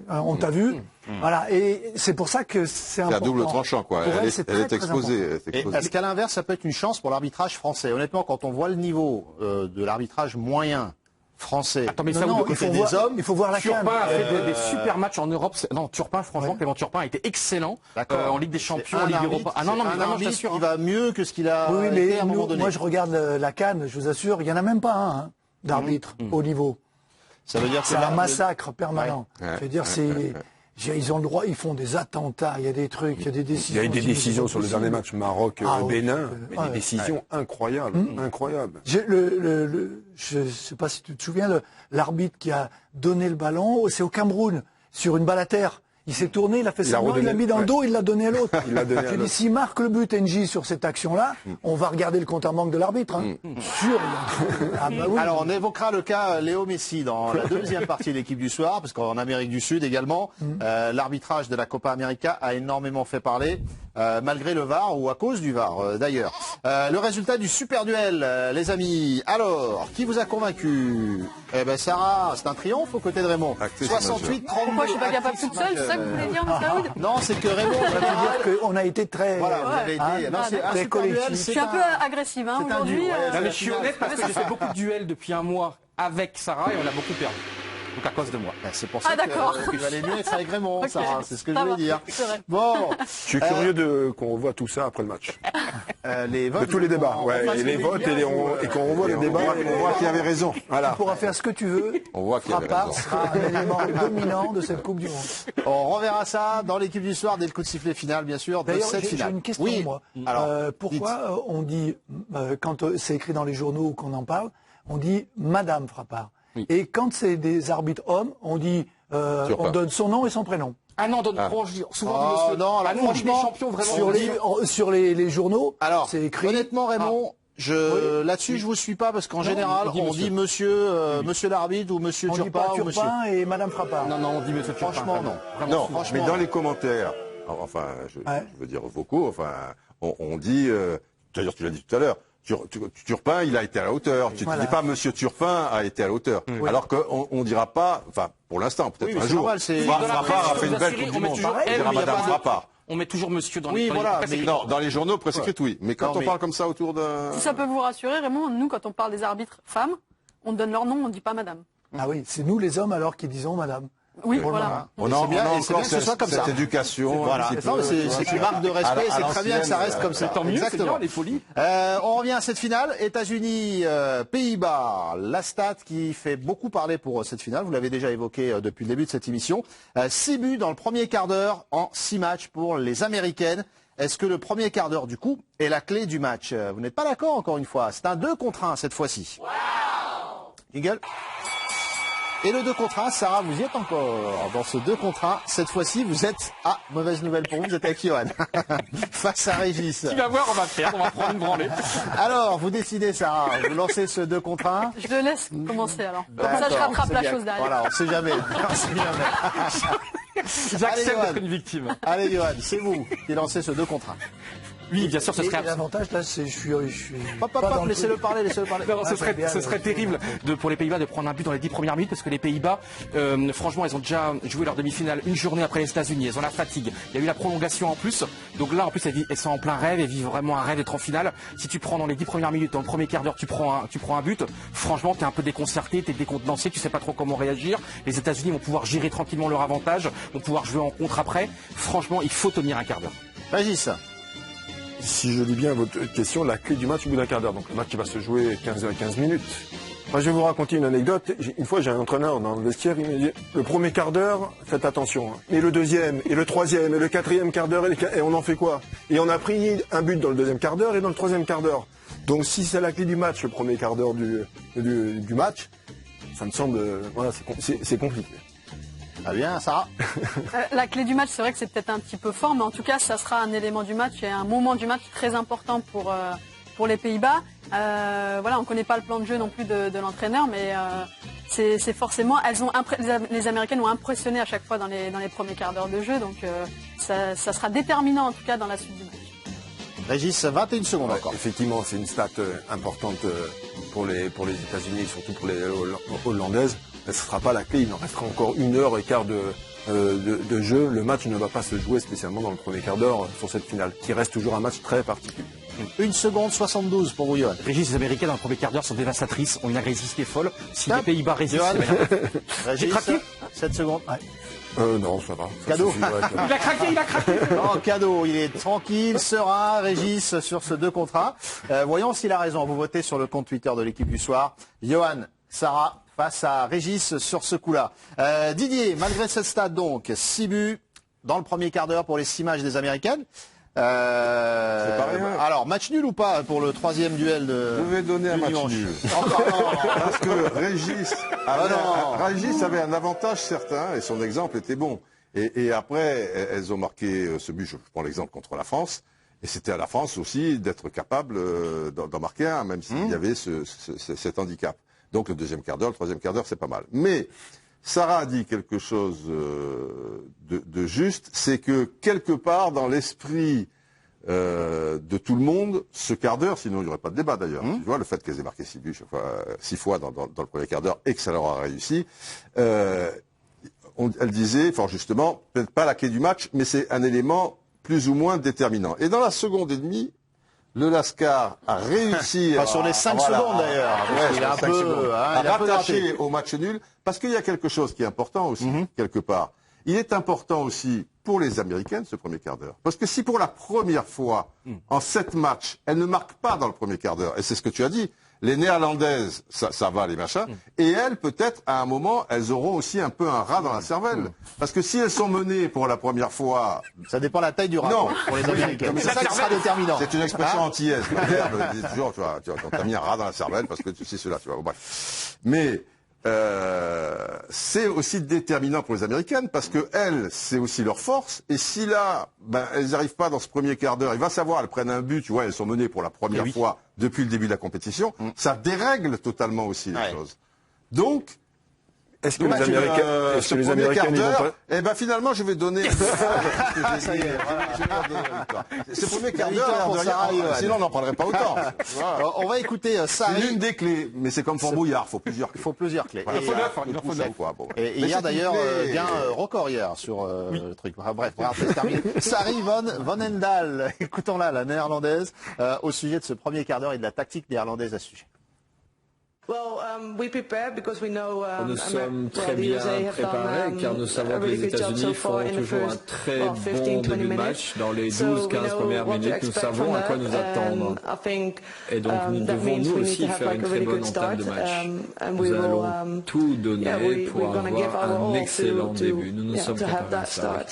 on t'a vu. Voilà, et c'est pour ça que c'est important. C'est à double tranchant, quoi. Elle est exposée. Est-ce qu'à l'inverse, ça peut être une chance pour l'arbitrage français? Honnêtement, quand on voit le niveau de l'arbitrage moyen français. Attends, mais il faut voir la CAN. Turpin a fait des super matchs en Europe. Non, Turpin, franchement, Clément Turpin a été excellent en Ligue des Champions, en Ligue Europa. Ah non, mais vraiment, je t'assure. Il va mieux que ce qu'il a été à un moment donné. Moi, je regarde la CAN, je vous assure, il n'y en a même pas un d'arbitre au niveau. Ça veut dire que c'est un massacre permanent. Je veux dire, ils ont le droit, ils font des attentats, il y a des trucs, il y a des décisions. Il y a eu des décisions sur le dernier match Maroc-Bénin, des décisions incroyables, incroyables. Je sais pas si tu te souviens, l'arbitre qui a donné le ballon, c'est au Cameroun, sur une balle à terre. Il s'est tourné, il a fait semblant, il l'a mis dans le dos, il l'a donné à l'autre. J'ai dit, s'il marque le but NJ sur cette action-là, on va regarder le compte en banque de l'arbitre. Sûr. Alors, on évoquera le cas Léo Messi dans la deuxième partie de l'équipe du soir, parce qu'en Amérique du Sud également, l'arbitrage de la Copa América a énormément fait parler, malgré le VAR ou à cause du VAR d'ailleurs. Le résultat du super duel, les amis. Alors, qui vous a convaincu? Eh ben, Sarah, c'est un triomphe aux côtés de Raymond. 68-32. Pourquoi je suis pas capable toute seule? C'est ça que vous voulez dire, Saoud? Non, c'est que Raymond, ça veut dire qu'on a été très. Voilà, vous avez été. Très collectif. Je suis un peu agressive aujourd'hui. Je suis honnête parce que j'ai fait beaucoup de duels depuis un mois avec Sarah et on a beaucoup perdu. Donc à cause de moi. C'est pour ça qu'il valait mieux être avec Raymond, Sarah. C'est ce que je voulais dire. Bon. Je suis curieux qu'on revoie tout ça après le match. Les votes. De tous les débats. Et les votes et qu'on revoie les débats. On voit qui avait raison. Voilà. Tu pourras faire ce que tu veux. On voit qui avait raison. Sera un élément dominant de cette Coupe du Monde. On reverra ça dans l'équipe du soir dès le coup de sifflet final, bien sûr, de cette finale. J'ai une question, moi. Alors, pourquoi on dit, quand c'est écrit dans les journaux ou qu'on en parle, on dit Madame Frappart? Et quand c'est des arbitres hommes, on dit, on donne son nom et son prénom. Ah non, souvent monsieur. Non, alors franchement, des champions vraiment Sur les journaux, alors, c'est écrit. honnêtement, Raymond, là-dessus, je vous suis pas parce qu'en général, on dit monsieur l'arbitre ou monsieur On dit Turpin pas ou monsieur. Turpin et Madame Frappard. Non, on dit monsieur Turpin. Franchement, non. Non, franchement, mais dans les commentaires, enfin, je veux dire vocaux, enfin, on dit, d'ailleurs tu l'as dit tout à l'heure, Turpin, il a été à la hauteur. Tu ne dis pas Monsieur Turpin a été à la hauteur. Alors qu'on ne dira pas, enfin, pour l'instant, peut-être un jour, Frappard a fait une belle Coupe du Monde. On dira Madame Frappard. On met toujours monsieur dans dans les journaux, presse écrite, oui. Mais quand on parle comme ça autour d'un... Si ça peut vous rassurer, Raymond, nous, quand on parle des arbitres femmes, on donne leur nom, on ne dit pas madame. Ah oui, c'est nous les hommes alors qui disons madame. Oui, voilà. On a encore cette éducation. Voilà. C'est une marque de respect, c'est très bien que ça reste comme ça. Tant mieux, c'est bien, les folies. On revient à cette finale, États-Unis, Pays-Bas. La stat qui fait beaucoup parler pour cette finale, vous l'avez déjà évoqué depuis le début de cette émission. 6 buts dans le premier quart d'heure en 6 matchs pour les Américaines. Est-ce que le premier quart d'heure, du coup, est la clé du match? Vous n'êtes pas d'accord, encore une fois. C'est un 2 contre 1 cette fois-ci. Jingle. Et le 2 contre 1, Sarah, vous y êtes encore. Dans ce 2 contre 1, cette fois-ci, vous êtes... Ah, mauvaise nouvelle pour vous, vous êtes avec Johan. Face à Régis. Tu vas voir, on va prendre une branlée. Alors, vous décidez, Sarah, vous lancez ce 2 contre 1. Je le laisse commencer alors. Comme ça, je rattrape la chose derrière. Voilà, on sait jamais. On sait jamais. J'accepte d'être une victime. Allez, Johan, c'est vous qui lancez ce 2 contre 1. Oui, bien sûr, ce serait... L'avantage, là, c'est je suis laissez-le parler. Non, ce serait terrible pour les Pays-Bas de prendre un but dans les 10 premières minutes parce que les Pays-Bas, franchement, ils ont déjà joué leur demi-finale une journée après les États-Unis. Ils ont la fatigue. Il y a eu la prolongation en plus. Donc là, en plus, elles sont en plein rêve. Elles vivent vraiment un rêve d'être en finale. Si tu prends dans les 10 premières minutes, dans le premier quart d'heure, tu prends un but, franchement, t'es un peu déconcerté, t'es décontenancé, tu sais pas trop comment réagir. Les États-Unis vont pouvoir gérer tranquillement leur avantage, vont pouvoir jouer en contre après. Franchement, il faut tenir un quart d'heure. Régis. Si je lis bien votre question, la clé du match au bout d'un quart d'heure. Donc le match il va se jouer 15 minutes. Moi, je vais vous raconter une anecdote. Une fois, j'ai un entraîneur dans le vestiaire, il m'a dit, le premier quart d'heure, faites attention. Mais le deuxième, et le troisième, et le quatrième quart d'heure, et on en fait quoi? Et on a pris un but dans le deuxième quart d'heure et dans le troisième quart d'heure. Donc si c'est la clé du match, le premier quart d'heure du match, ça me semble, voilà, c'est compliqué. Ah bien, Sarah. La clé du match, c'est vrai que c'est peut-être un petit peu fort, mais en tout cas, ça sera un élément du match et un moment du match très important pour les Pays-Bas. Voilà, on ne connaît pas le plan de jeu non plus de l'entraîneur, mais c'est forcément, les Américaines ont impressionné à chaque fois dans les premiers quarts d'heure de jeu, donc ça sera déterminant en tout cas dans la suite du match. Régis, 21 secondes encore. Effectivement, c'est une stat importante pour les États-Unis, surtout pour les Hollandaises. Mais ce ne sera pas la clé, il en restera encore 1h15 de jeu. Le match ne va pas se jouer spécialement dans le premier quart d'heure sur cette finale, qui reste toujours un match très particulier. 1 seconde 72 pour vous, Johan. Régis, les Américains dans le premier quart d'heure sont dévastatrices, ont une agressivité folle. Si les Pays-Bas résistent, Régis, 7 secondes. Ouais. Non, ça va. Cadeau. Il a craqué. Non, cadeau, il est tranquille, serein, Régis, sur ce 2 contre 1. Voyons s'il a raison. Vous votez sur le compte Twitter de l'équipe du soir. Johan, Sarah, face à Régis sur ce coup-là. Didier, malgré cette stat donc, 6 buts dans le premier quart d'heure pour les 6 matchs des Américaines. Alors, match nul ou pas pour le troisième duel de... Je vais donner un match nul. Parce que Régis avait un avantage certain et son exemple était bon. Et après, elles ont marqué ce but, je prends l'exemple contre la France. Et c'était à la France aussi d'être capable d'en marquer un, même s'il y avait cet handicap. Donc le deuxième quart d'heure, le troisième quart d'heure, c'est pas mal. Mais Sarah a dit quelque chose de juste, c'est que quelque part dans l'esprit de tout le monde, ce quart d'heure, sinon il n'y aurait pas de débat d'ailleurs. Tu vois, le fait qu'elles aient marqué 6 buts, 6 fois dans le premier quart d'heure et que ça leur a réussi, elle disait, fort justement, peut-être pas la clé du match, mais c'est un élément plus ou moins déterminant. Et dans la seconde et demie, le Lascar a réussi sur les 5 secondes d'ailleurs. Il a un peu rattaché au match nul, parce qu'il y a quelque chose qui est important aussi, quelque part. Il est important aussi pour les Américaines, ce premier quart d'heure. Parce que si pour la première fois, en 7 matchs, elles ne marquent pas dans le premier quart d'heure, et c'est ce que tu as dit, les Néerlandaises, ça va, les machins, et elles, peut-être, à un moment, elles auront aussi un peu un rat dans la cervelle. Parce que si elles sont menées pour la première fois... Ça dépend de la taille du rat pour les Américaines. C'est ça qui sera déterminant. C'est une expression antillaise. Ma mère me dit toujours, tu as mis un rat dans la cervelle parce que tu sais cela, tu vois. Bref. Mais c'est aussi déterminant pour les Américaines parce que elles, c'est aussi leur force. Et si là, elles n'arrivent pas dans ce premier quart d'heure, il va savoir, elles prennent un but, tu vois, elles sont menées pour la première fois depuis le début de la compétition. Ça dérègle totalement aussi les choses. Donc, est-ce que les Américains ils vont pas... Eh ben finalement, je vais donner. Ça y est, voilà. C'est le premier quart d'heure. Sinon, on n'en parlerait pas autant. Voilà. On va écouter Sarri. C'est l'une des clés, mais c'est comme Fort Bouillard, il faut plusieurs clés. Il faut plusieurs clés. Voilà. Il en faut 9. Et hier d'ailleurs, bien record hier sur le truc. Bref, c'est terminé. Sarri von Hendal, écoutons-la, la néerlandaise, au sujet de ce premier quart d'heure et de la tactique néerlandaise à ce sujet. Nous sommes très bien préparés car nous savons que les États-Unis font toujours un très bon début de match. Dans les 12-15 premières minutes, nous savons à quoi nous attendre. Et donc nous devons nous aussi faire une très bonne entame de match. Nous allons tout donner pour avoir un excellent début. Nous nous sommes préparés à ça.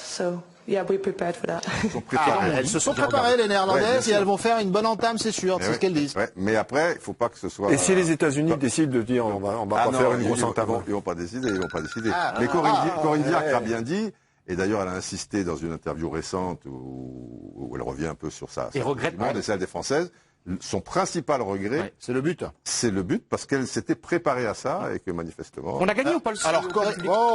Elles se sont préparées, les Néerlandaises, et elles vont faire une bonne entame, c'est sûr, c'est ce qu'elles disent. Mais après, il ne faut pas que ce soit... Et si les États-Unis décident de dire on va pas faire une grosse entame? Ils vont pas décider, Mais Corinne Diacre a bien dit, et d'ailleurs elle a insisté dans une interview récente où elle revient un peu sur ça. Et regrette et celle des Françaises. Son principal regret, c'est le but. C'est le but parce qu'elle s'était préparée à ça et que manifestement. On a gagné ou pas le Alors,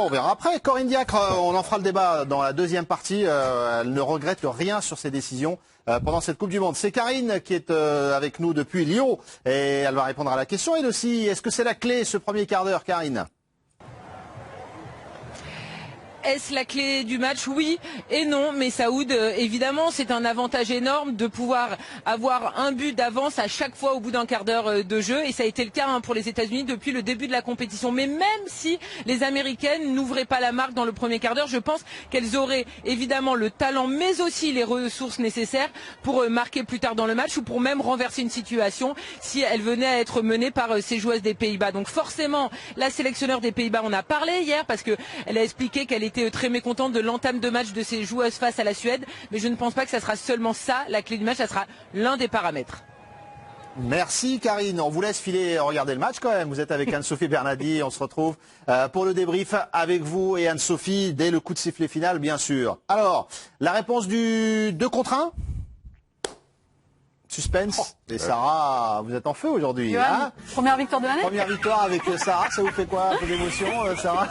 on verra après. Corinne Diacre, on en fera le débat dans la deuxième partie. Elle ne regrette rien sur ses décisions pendant cette Coupe du Monde. C'est Karine qui est avec nous depuis Lyon et elle va répondre à la question. Elle aussi, est-ce que c'est la clé ce premier quart d'heure, Karine? Est-ce la clé du match? Oui et non, mais Saoud, évidemment, c'est un avantage énorme de pouvoir avoir un but d'avance à chaque fois au bout d'un quart d'heure de jeu, et ça a été le cas pour les États-Unis depuis le début de la compétition. Mais même si les Américaines n'ouvraient pas la marque dans le premier quart d'heure, je pense qu'elles auraient évidemment le talent, mais aussi les ressources nécessaires pour marquer plus tard dans le match ou pour même renverser une situation si elles venaient à être menées par ces joueuses des Pays-Bas. Donc forcément, la sélectionneur des Pays-Bas en a parlé hier parce qu'elle a expliqué qu'elle était très mécontente de l'entame de match de ses joueuses face à la Suède, mais je ne pense pas que ça sera seulement ça, la clé du match, ça sera l'un des paramètres. Merci Karine, on vous laisse filer regarder le match quand même. Vous êtes avec Anne-Sophie Bernardi, on se retrouve pour le débrief avec vous et Anne-Sophie dès le coup de sifflet final bien sûr. Alors, la réponse du 2 contre 1 ? Suspense. Et Sarah, vous êtes en feu aujourd'hui. Hein, première victoire de l'année. Première victoire avec Sarah, ça vous fait quoi? Un peu d'émotion, Sarah?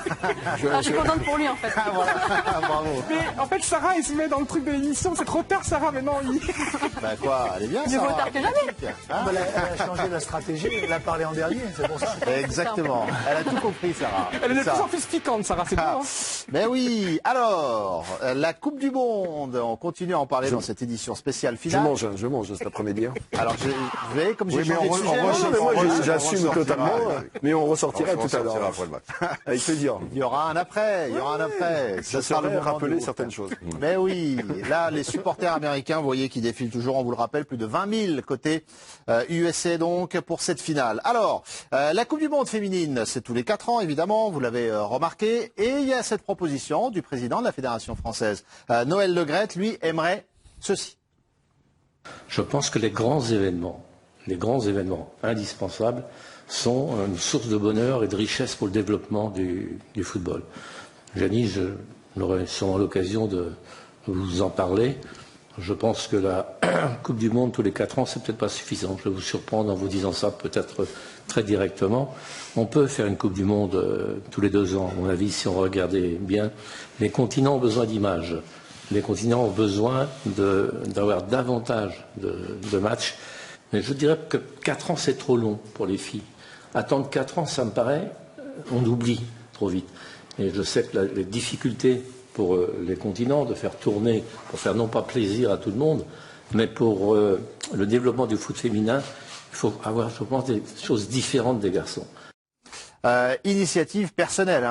Je suis contente pour lui en fait. Voilà. Bravo. Mais en fait, Sarah, elle se met dans le truc de l'émission. C'est trop tard, Sarah, maintenant. Bah quoi, elle est bien, Sarah. Mieux vaut tard que jamais. Elle a changé la stratégie, elle a parlé en dernier, c'est pour ça. Exactement. Elle a tout compris, Sarah. Elle est de plus en plus piquante, Sarah, c'est bon. Hein. Mais oui. Alors, la Coupe du Monde, on continue à en parler dans cette édition spéciale finale. Je mange cet après-midi. Alors, vous voyez, comme j'ai changé de sujet, moi j'assume totalement, mais on ressortira tout à l'heure. Avec plaisir. Il y aura un après, Ça sera le rappeler certaines choses. Mais oui, là, les supporters américains, vous voyez, qui défilent toujours, on vous le rappelle, plus de 20 000 côté USA donc pour cette finale. Alors, la Coupe du Monde féminine, c'est tous les 4 ans, évidemment, vous l'avez remarqué, et il y a cette proposition du président de la Fédération française. Noël Le Graët, lui, aimerait ceci. Je pense que les grands événements indispensables sont une source de bonheur et de richesse pour le développement du football. Janice, j'aurai sûrement l'occasion de vous en parler. Je pense que la Coupe du Monde tous les 4 ans, c'est peut-être pas suffisant. Je vais vous surprendre en vous disant ça peut-être très directement. On peut faire une Coupe du Monde tous les 2 ans. À mon avis, si on regardait bien, les continents ont besoin d'images. Les continents ont besoin d'avoir davantage de matchs. Mais je dirais que 4 ans, c'est trop long pour les filles. Attendre 4 ans, ça me paraît, on oublie trop vite. Et je sais que les difficultés pour les continents de faire tourner, pour faire non pas plaisir à tout le monde, mais pour le développement du foot féminin, il faut avoir, je pense, des choses différentes des garçons. Initiative personnelle,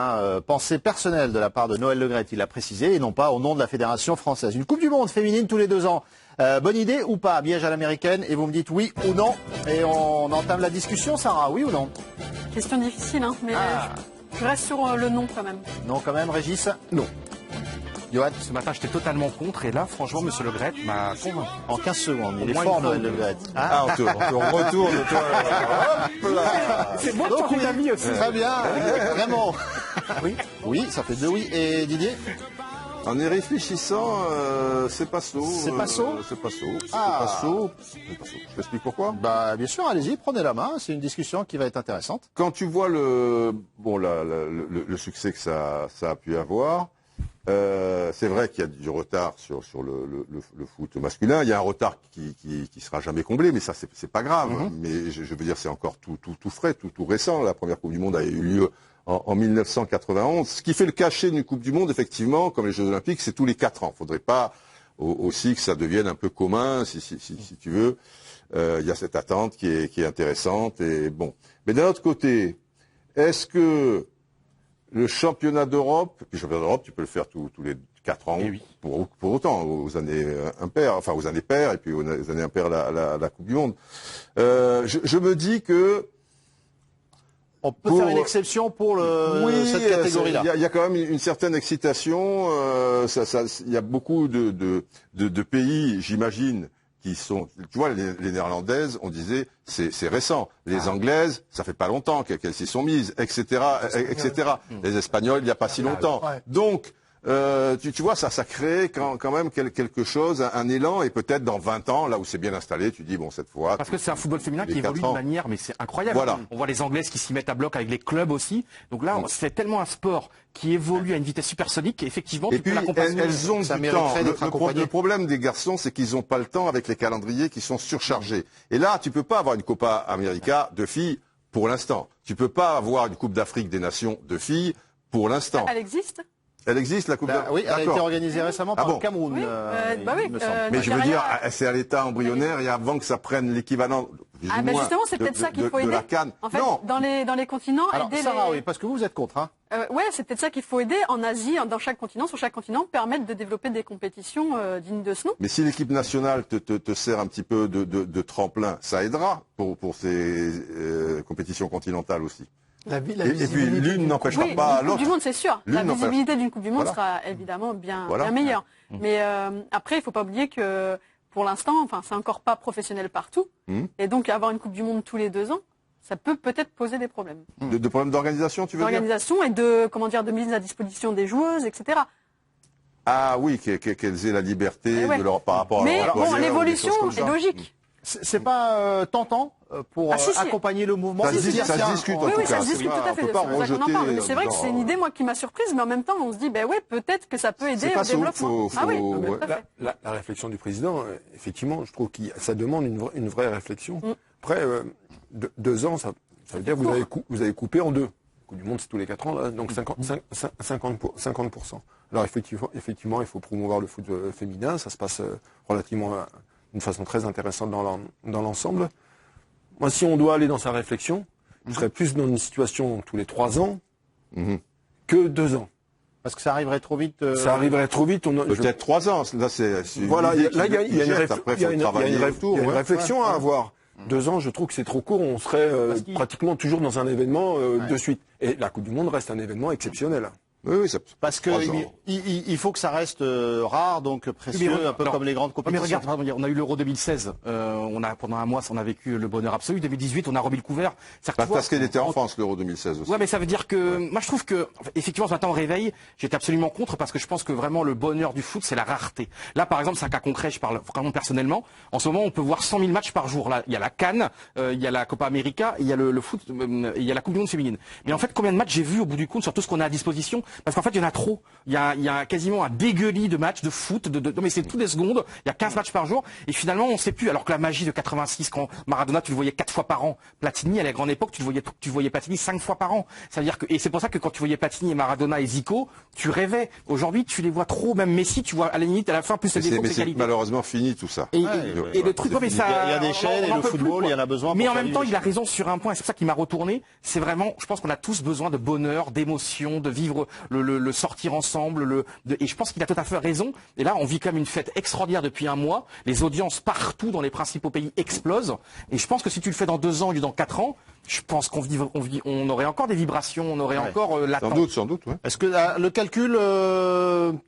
pensée personnelle de la part de Noël Le Graët, il l'a précisé, et non pas au nom de la Fédération française. Une Coupe du Monde féminine tous les 2 ans. Bonne idée ou pas? Biège à l'américaine, et vous me dites oui ou non. Et on entame la discussion, Sarah, oui ou non? Question difficile, mais je reste sur le non quand même. Non quand même, Régis? Non. Johan, Ce matin, j'étais totalement contre, et là, franchement, monsieur Le Gret m'a convaincu. en 15 secondes, il est moins fort une fois Noël Le ou Gret. Ah, on te retourne, toi. Hop là. C'est bon, Donc, tu as mis aussi. Très bien, vraiment. Oui, ça fait 2 oui. Et Didier? En y réfléchissant, c'est pas Pastore. C'est Pastore C'est Pastore. Ah. C'est Pastore. Je t'explique pourquoi. Bah, bien sûr, allez-y, prenez la main. C'est une discussion qui va être intéressante. Quand tu vois le succès que ça a pu avoir, c'est vrai qu'il y a du retard sur le foot masculin. Il y a un retard qui sera jamais comblé, mais ça c'est pas grave. Mais je veux dire, c'est encore tout frais, tout récent. La première Coupe du Monde a eu lieu en 1991. Ce qui fait le cachet d'une Coupe du Monde, effectivement, comme les Jeux Olympiques, c'est tous les 4 ans. Faudrait pas aussi que ça devienne un peu commun, si tu veux. Il y a cette attente qui est intéressante et bon. Mais d'un autre côté, est-ce que le championnat d'Europe, puis le championnat d'Europe, tu peux le faire tous les 4 ans, oui. pour autant, aux années impaires, enfin aux années paires, et puis aux années impaires la Coupe du Monde. Je me dis que On peut faire une exception pour cette catégorie-là. Il y a quand même une certaine excitation. Il y a beaucoup de pays, j'imagine, qui sont, tu vois, les Néerlandaises, on disait, c'est récent. Les Anglaises, ça fait pas longtemps qu'elles s'y sont mises, etc., etc. Les Espagnols, il n'y a pas si longtemps. Donc, tu vois, ça crée quand même quelque chose, un élan, et peut-être dans 20 ans, là où c'est bien installé, tu dis, bon, cette fois... Parce que c'est un football féminin qui évolue de manière, mais c'est incroyable. Voilà. On voit les Anglaises qui s'y mettent à bloc avec les clubs aussi. Donc là, c'est tellement un sport qui évolue à une vitesse supersonique, et effectivement, et tu puis, peux l'accompagner. elles ont Ça du mériterait temps. d'être accompagné. Le problème des garçons, c'est qu'ils n'ont pas le temps avec les calendriers qui sont surchargés. Et là, tu peux pas avoir une Copa América de filles pour l'instant. Tu peux pas avoir une Coupe d'Afrique des Nations de filles pour l'instant. Elle existe? Elle existe, la Coupe d'Afrique? Oui, elle a été organisée récemment par bon le Cameroun. Oui, il me semble. Mais je veux derrière, dire, c'est à l'état embryonnaire et avant que ça prenne l'équivalent, plus ou moins, justement, c'est peut-être ça qu'il faut de aider. la CAN. En fait, Non, dans les continents, Alors, aider Sarah, les... oui, parce que vous êtes contre, hein. Ouais, c'est peut-être ça qu'il faut aider en Asie, dans chaque continent, sur chaque continent, permettre de développer des compétitions dignes de ce nom. mais si l'équipe nationale te sert un petit peu de tremplin, ça aidera pour ces compétitions continentales aussi. La Et puis visibilité l'une n'empêchera Oui, pas d'une Coupe du l'autre. Monde, c'est sûr. L'une La n'empêche- visibilité d'une Coupe du Monde Voilà. sera évidemment bien Voilà. meilleure. Mais après, il ne faut pas oublier que pour l'instant, c'est encore pas professionnel partout. Et donc, avoir une Coupe du Monde tous les 2 ans, ça peut peut-être poser des problèmes. De problèmes d'organisation, tu veux dire? D'organisation et de mise à disposition des joueuses, etc. Ah oui, qu'elles aient la liberté Ouais. par rapport Mais à leur bon, employeur, l'évolution des choses comme est ça. logique. C'est pas tentant pour Ah, si. accompagner le mouvement. Ça de se dire, ça se tiens, discute, on- en tout Oui, cas. ça se c'est discute pas- tout à on fait. peut C'est pas pour ça qu'on en rejeter parle. Mais c'est vrai que dans- c'est une idée, moi, qui m'a surprise, mais en même temps, on se dit, ben ouais, peut-être que ça peut aider C'est au pas sauf, développement. faut- Ah oui, faut- tout ouais. à fait. La réflexion du président, effectivement, je trouve que ça demande une vraie réflexion. Après, 2 ans, ça veut dire que vous avez coupé en 2. La Coupe du Monde, c'est tous les 4 ans, là, donc 50%. Alors effectivement, il faut promouvoir le foot féminin, ça se passe relativement d'une façon très intéressante dans l'ensemble. Moi, si on doit aller dans sa réflexion, je serais plus dans une situation tous les 3 ans que 2 ans. Parce que ça arriverait trop vite. Ça arriverait trop vite. Peut-être 3 ans. Là, c'est Voilà, une idée là, il y a qui une jette. Après, faut travailler autour, ouais. réflexion à avoir. 2 ans, je trouve que c'est trop court. On serait pratiquement toujours dans un événement de suite. Et la Coupe du Monde reste un événement exceptionnel. Oui, ça Parce que 3 ans. il faut que ça reste rare, donc précieux, Oui, mais un peu alors, comme les grandes Mais compétitions. regarde, pardon, on a eu l'Euro 2016. Pendant un mois, on a vécu le bonheur absolu. 2018, on a remis le couvert. Parce qu'elle était en France, l'Euro 2016 aussi. Ouais, mais ça veut dire que moi je trouve que effectivement ce matin au réveil, j'étais absolument contre parce que je pense que vraiment le bonheur du foot c'est la rareté. Là par exemple, c'est un cas concret, je parle vraiment personnellement. En ce moment, on peut voir 100 000 matchs par jour. Là, il y a la CAN, il y a la Copa América, il y a le foot, il y a la Coupe du Monde féminine. Mais en fait, combien de matchs j'ai vu au bout du compte sur tout ce qu'on a à disposition? Parce qu'en fait, il y en a trop. Il y a quasiment un dégueulis de matchs de foot. Non mais c'est toutes les secondes. Il y a 15 matchs par jour et finalement on sait plus. Alors que la magie de 86, quand Maradona, tu le voyais 4 fois par an. Platini, à la grande époque, tu voyais Platini 5 fois par an. Ça veut dire que, et c'est pour ça que quand tu voyais Platini et Maradona et Zico, tu rêvais. Aujourd'hui, tu les vois trop. Même Messi, tu vois à la limite à la fin plus les défauts que Mais ses c'est qualités. malheureusement fini tout ça. Et le truc, mais ça, Il y a des chaînes et en le peut football, plus, il y en a besoin. Mais pour en faire même temps, vivre il a les raison sur un point, et c'est pour ça qu'il m'a retourné. C'est vraiment, je pense qu'on a tous besoin de bonheur, d'émotion, de vivre le sortir ensemble, et je pense qu'il a tout à fait raison. Et là, on vit comme une fête extraordinaire depuis un mois. Les audiences partout dans les principaux pays explosent. Et je pense que si tu le fais dans 2 ans ou dans 4 ans, je pense on aurait encore des vibrations, on aurait encore l'attente. Sans doute. Ouais. Est-ce que le calcul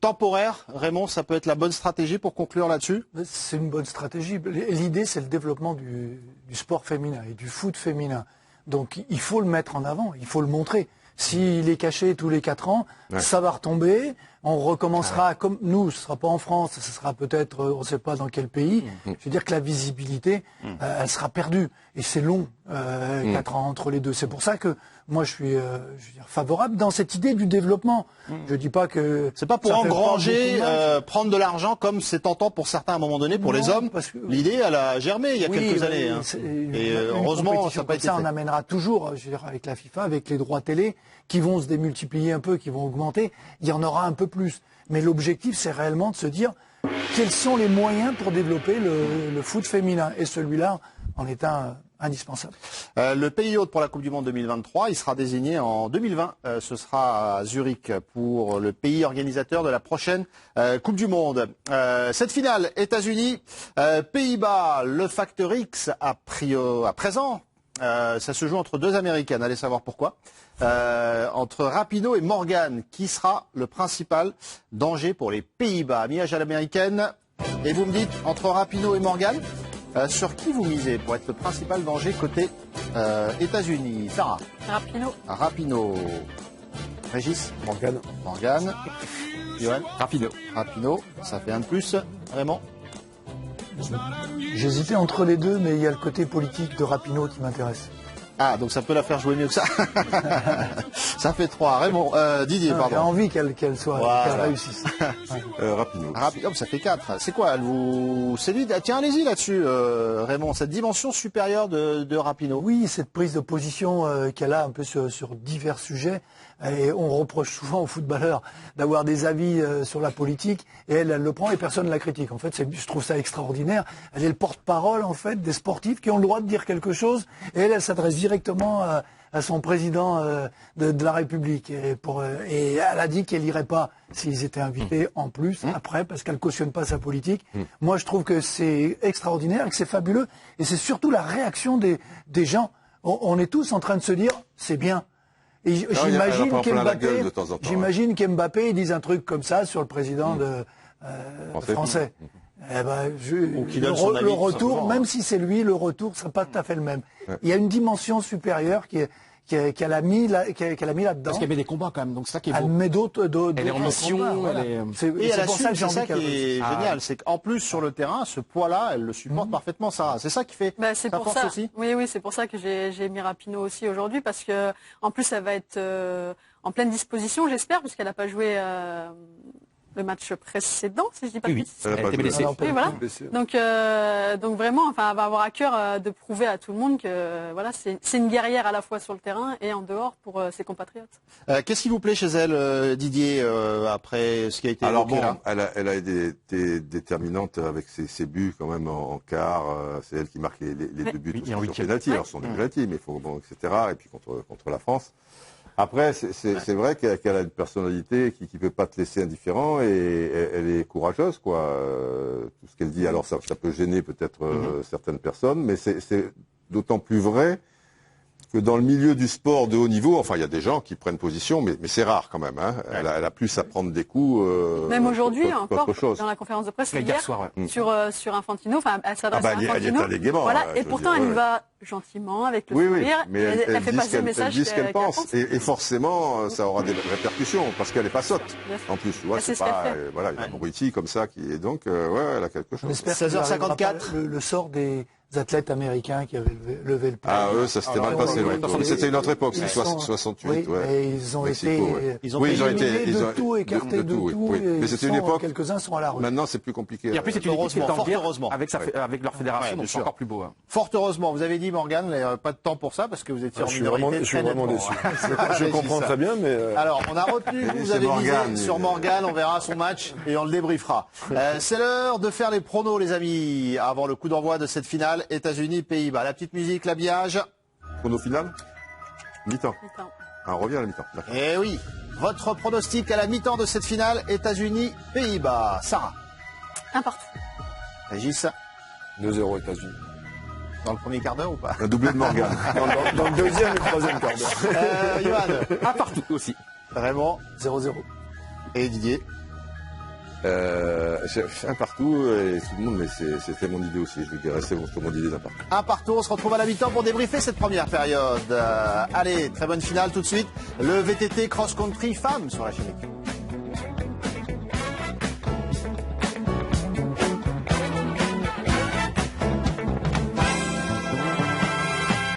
temporaire, Raymond, ça peut être la bonne stratégie pour conclure là-dessus? C'est une bonne stratégie. L'idée, c'est le développement du sport féminin et du foot féminin. Donc il faut le mettre en avant, il faut le montrer. S'il est caché tous les 4 ans, ça va retomber. On recommencera comme nous, ce sera pas en France, ce sera peut-être, on ne sait pas dans quel pays. Je veux dire que la visibilité, elle sera perdue. Et c'est long, 4 ans entre les deux. C'est pour ça que moi je suis favorable dans cette idée du développement. Je dis pas que c'est pas pour engranger, prendre de l'argent comme c'est tentant pour certains à un moment donné pour les hommes. Parce que l'idée, elle a germé il y a quelques années. Et heureusement, ça n'a pas été fait. On amènera toujours, je veux dire, avec la FIFA, avec les droits télé, qui vont se démultiplier un peu, qui vont augmenter. Il y en aura un peu plus. Mais l'objectif, c'est réellement de se dire quels sont les moyens pour développer le foot féminin. Et celui-là en est un indispensable. Le pays hôte pour la Coupe du Monde 2023, il sera désigné en 2020. Ce sera à Zurich pour le pays organisateur de la prochaine Coupe du Monde. Cette finale, États-Unis, Pays-Bas, le facteur X à présent. Ça se joue entre 2 Américaines, allez savoir pourquoi. Entre Rapinoe et Morgan, qui sera le principal danger pour les Pays-Bas. Miage à l'américaine. Et vous me dites, entre Rapinoe et Morgan, sur qui vous misez pour être le principal danger côté États-Unis? Sarah. Rapinoe. Régis. Morgan. Johan. Rapinoe. Ça fait un de plus. Raymond. J'hésitais entre les deux, mais il y a le côté politique de Rapinoe qui m'intéresse. Ah, donc ça peut la faire jouer mieux que ça. Ça fait 3. Raymond, Didier, pardon. J'ai envie qu'elle réussisse. Rapinoe. Oh, ça fait 4. C'est quoi? Elle vous séduit? Tiens, allez-y là-dessus, Raymond. Cette dimension supérieure de Rapinoe. Oui, cette prise de position qu'elle a un peu sur divers sujets. Et on reproche souvent aux footballeurs d'avoir des avis sur la politique, et elle le prend et personne ne la critique. En fait, je trouve ça extraordinaire. Elle est le porte-parole en fait des sportifs qui ont le droit de dire quelque chose, et elle s'adresse directement à son président de la République. Et elle a dit qu'elle irait pas s'ils étaient invités en plus après, parce qu'elle cautionne pas sa politique. Moi, je trouve que c'est extraordinaire, que c'est fabuleux, et c'est surtout la réaction des gens. On est tous en train de se dire, c'est bien. Et j'imagine qu'Mbappé dise un truc comme ça sur le président français. Eh ben, le retour, même si c'est lui, le retour ne sera pas tout à fait le même. Il y a une dimension supérieure qu'elle a mis là-dedans. Parce qu'il y avait des combats quand même, donc c'est ça qui est beau. Elle met d'autres elle est en mission, voilà. Et elle assume, c'est ça qui est génial, c'est qu'en plus sur le terrain, ce poids-là, elle le supporte parfaitement, Sarah. C'est ça qui fait sa force aussi. Oui, c'est pour ça que j'ai mis Rapinoe aussi aujourd'hui, parce que en plus elle va être en pleine disposition, j'espère, puisqu'elle n'a pas joué le match précédent, si je dis pas de bêtises. Elle a été blessée. Oui, voilà. Donc vraiment, enfin, elle va avoir à cœur de prouver à tout le monde que voilà, c'est une guerrière à la fois sur le terrain et en dehors pour ses compatriotes. Qu'est-ce qui vous plaît chez elle, Didier, après ce qui a été évoqué là? Elle a été déterminante avec ses buts quand même en quart. C'est elle qui marque les 2 buts sur penalty. Alors, ce sont des penalty, mais il faut etc. Et puis contre la France. Après, c'est vrai qu'elle a une personnalité qui peut pas te laisser indifférent, et elle est courageuse, quoi. Tout ce qu'elle dit, alors ça peut gêner peut-être certaines personnes, mais c'est d'autant plus vrai que dans le milieu du sport de haut niveau, enfin, il y a des gens qui prennent position, mais c'est rare quand même. Hein. Elle a plus à prendre des coups. Même aujourd'hui, encore, dans la conférence de presse hier soir, sur Infantino, enfin, elle s'adresse à Infantino. Voilà, et pourtant, elle va gentiment, avec le sourire. Mais elle fait passer le message. Elle dit ce qu'elle pense. Et forcément, ça aura des répercussions, parce qu'elle n'est pas sotte. En plus, tu vois, c'est pas, voilà, il y a un bruiti comme ça qui est donc, elle a quelque chose. 16h54. Le sort des athlètes américains qui avaient levé le poing. Ah, eux, ça s'était mal passé. C'était une autre époque, c'est 68. Oui, et ils ont été éliminés de tout, écartés de tout. Mais c'était une époque. Quelques-uns sont à la rue. Maintenant, c'est plus compliqué. Et en plus, c'est une équipe qui est en guerre avec leur fédération, donc c'est encore plus beau. Fort heureusement, vous avez dit, Morgan, il n'y avait pas de temps pour ça, parce que vous étiez en minorité. Je suis vraiment déçu. Je comprends très bien, mais... Alors, on a retenu que vous avez misé sur Morgan, on verra son match et on le débriefera. C'est l'heure de faire les pronos, les amis, avant le coup d'envoi de cette finale. États-Unis, Pays-Bas. La petite musique, l'habillage. Prono final. Mi-temps. On revient à la mi-temps. Eh oui. Votre pronostic à la mi-temps de cette finale, États-Unis-Pays-Bas. Sarah. 1 partout. Régis. 2-0 États-Unis. Dans le premier quart d'heure ou pas? Un doublé de Morgan. Dans le deuxième et le troisième quart d'heure. Johan. 1 partout aussi. Raymond. 0-0. Et Didier. Un partout, et tout le monde, mais c'était mon idée aussi. Je vais rester sur mon idée d'un partout. 1 partout, on se retrouve à la mi-temps pour débriefer cette première période. Allez, très bonne finale tout de suite. Le VTT cross-country femmes sur la chaîne.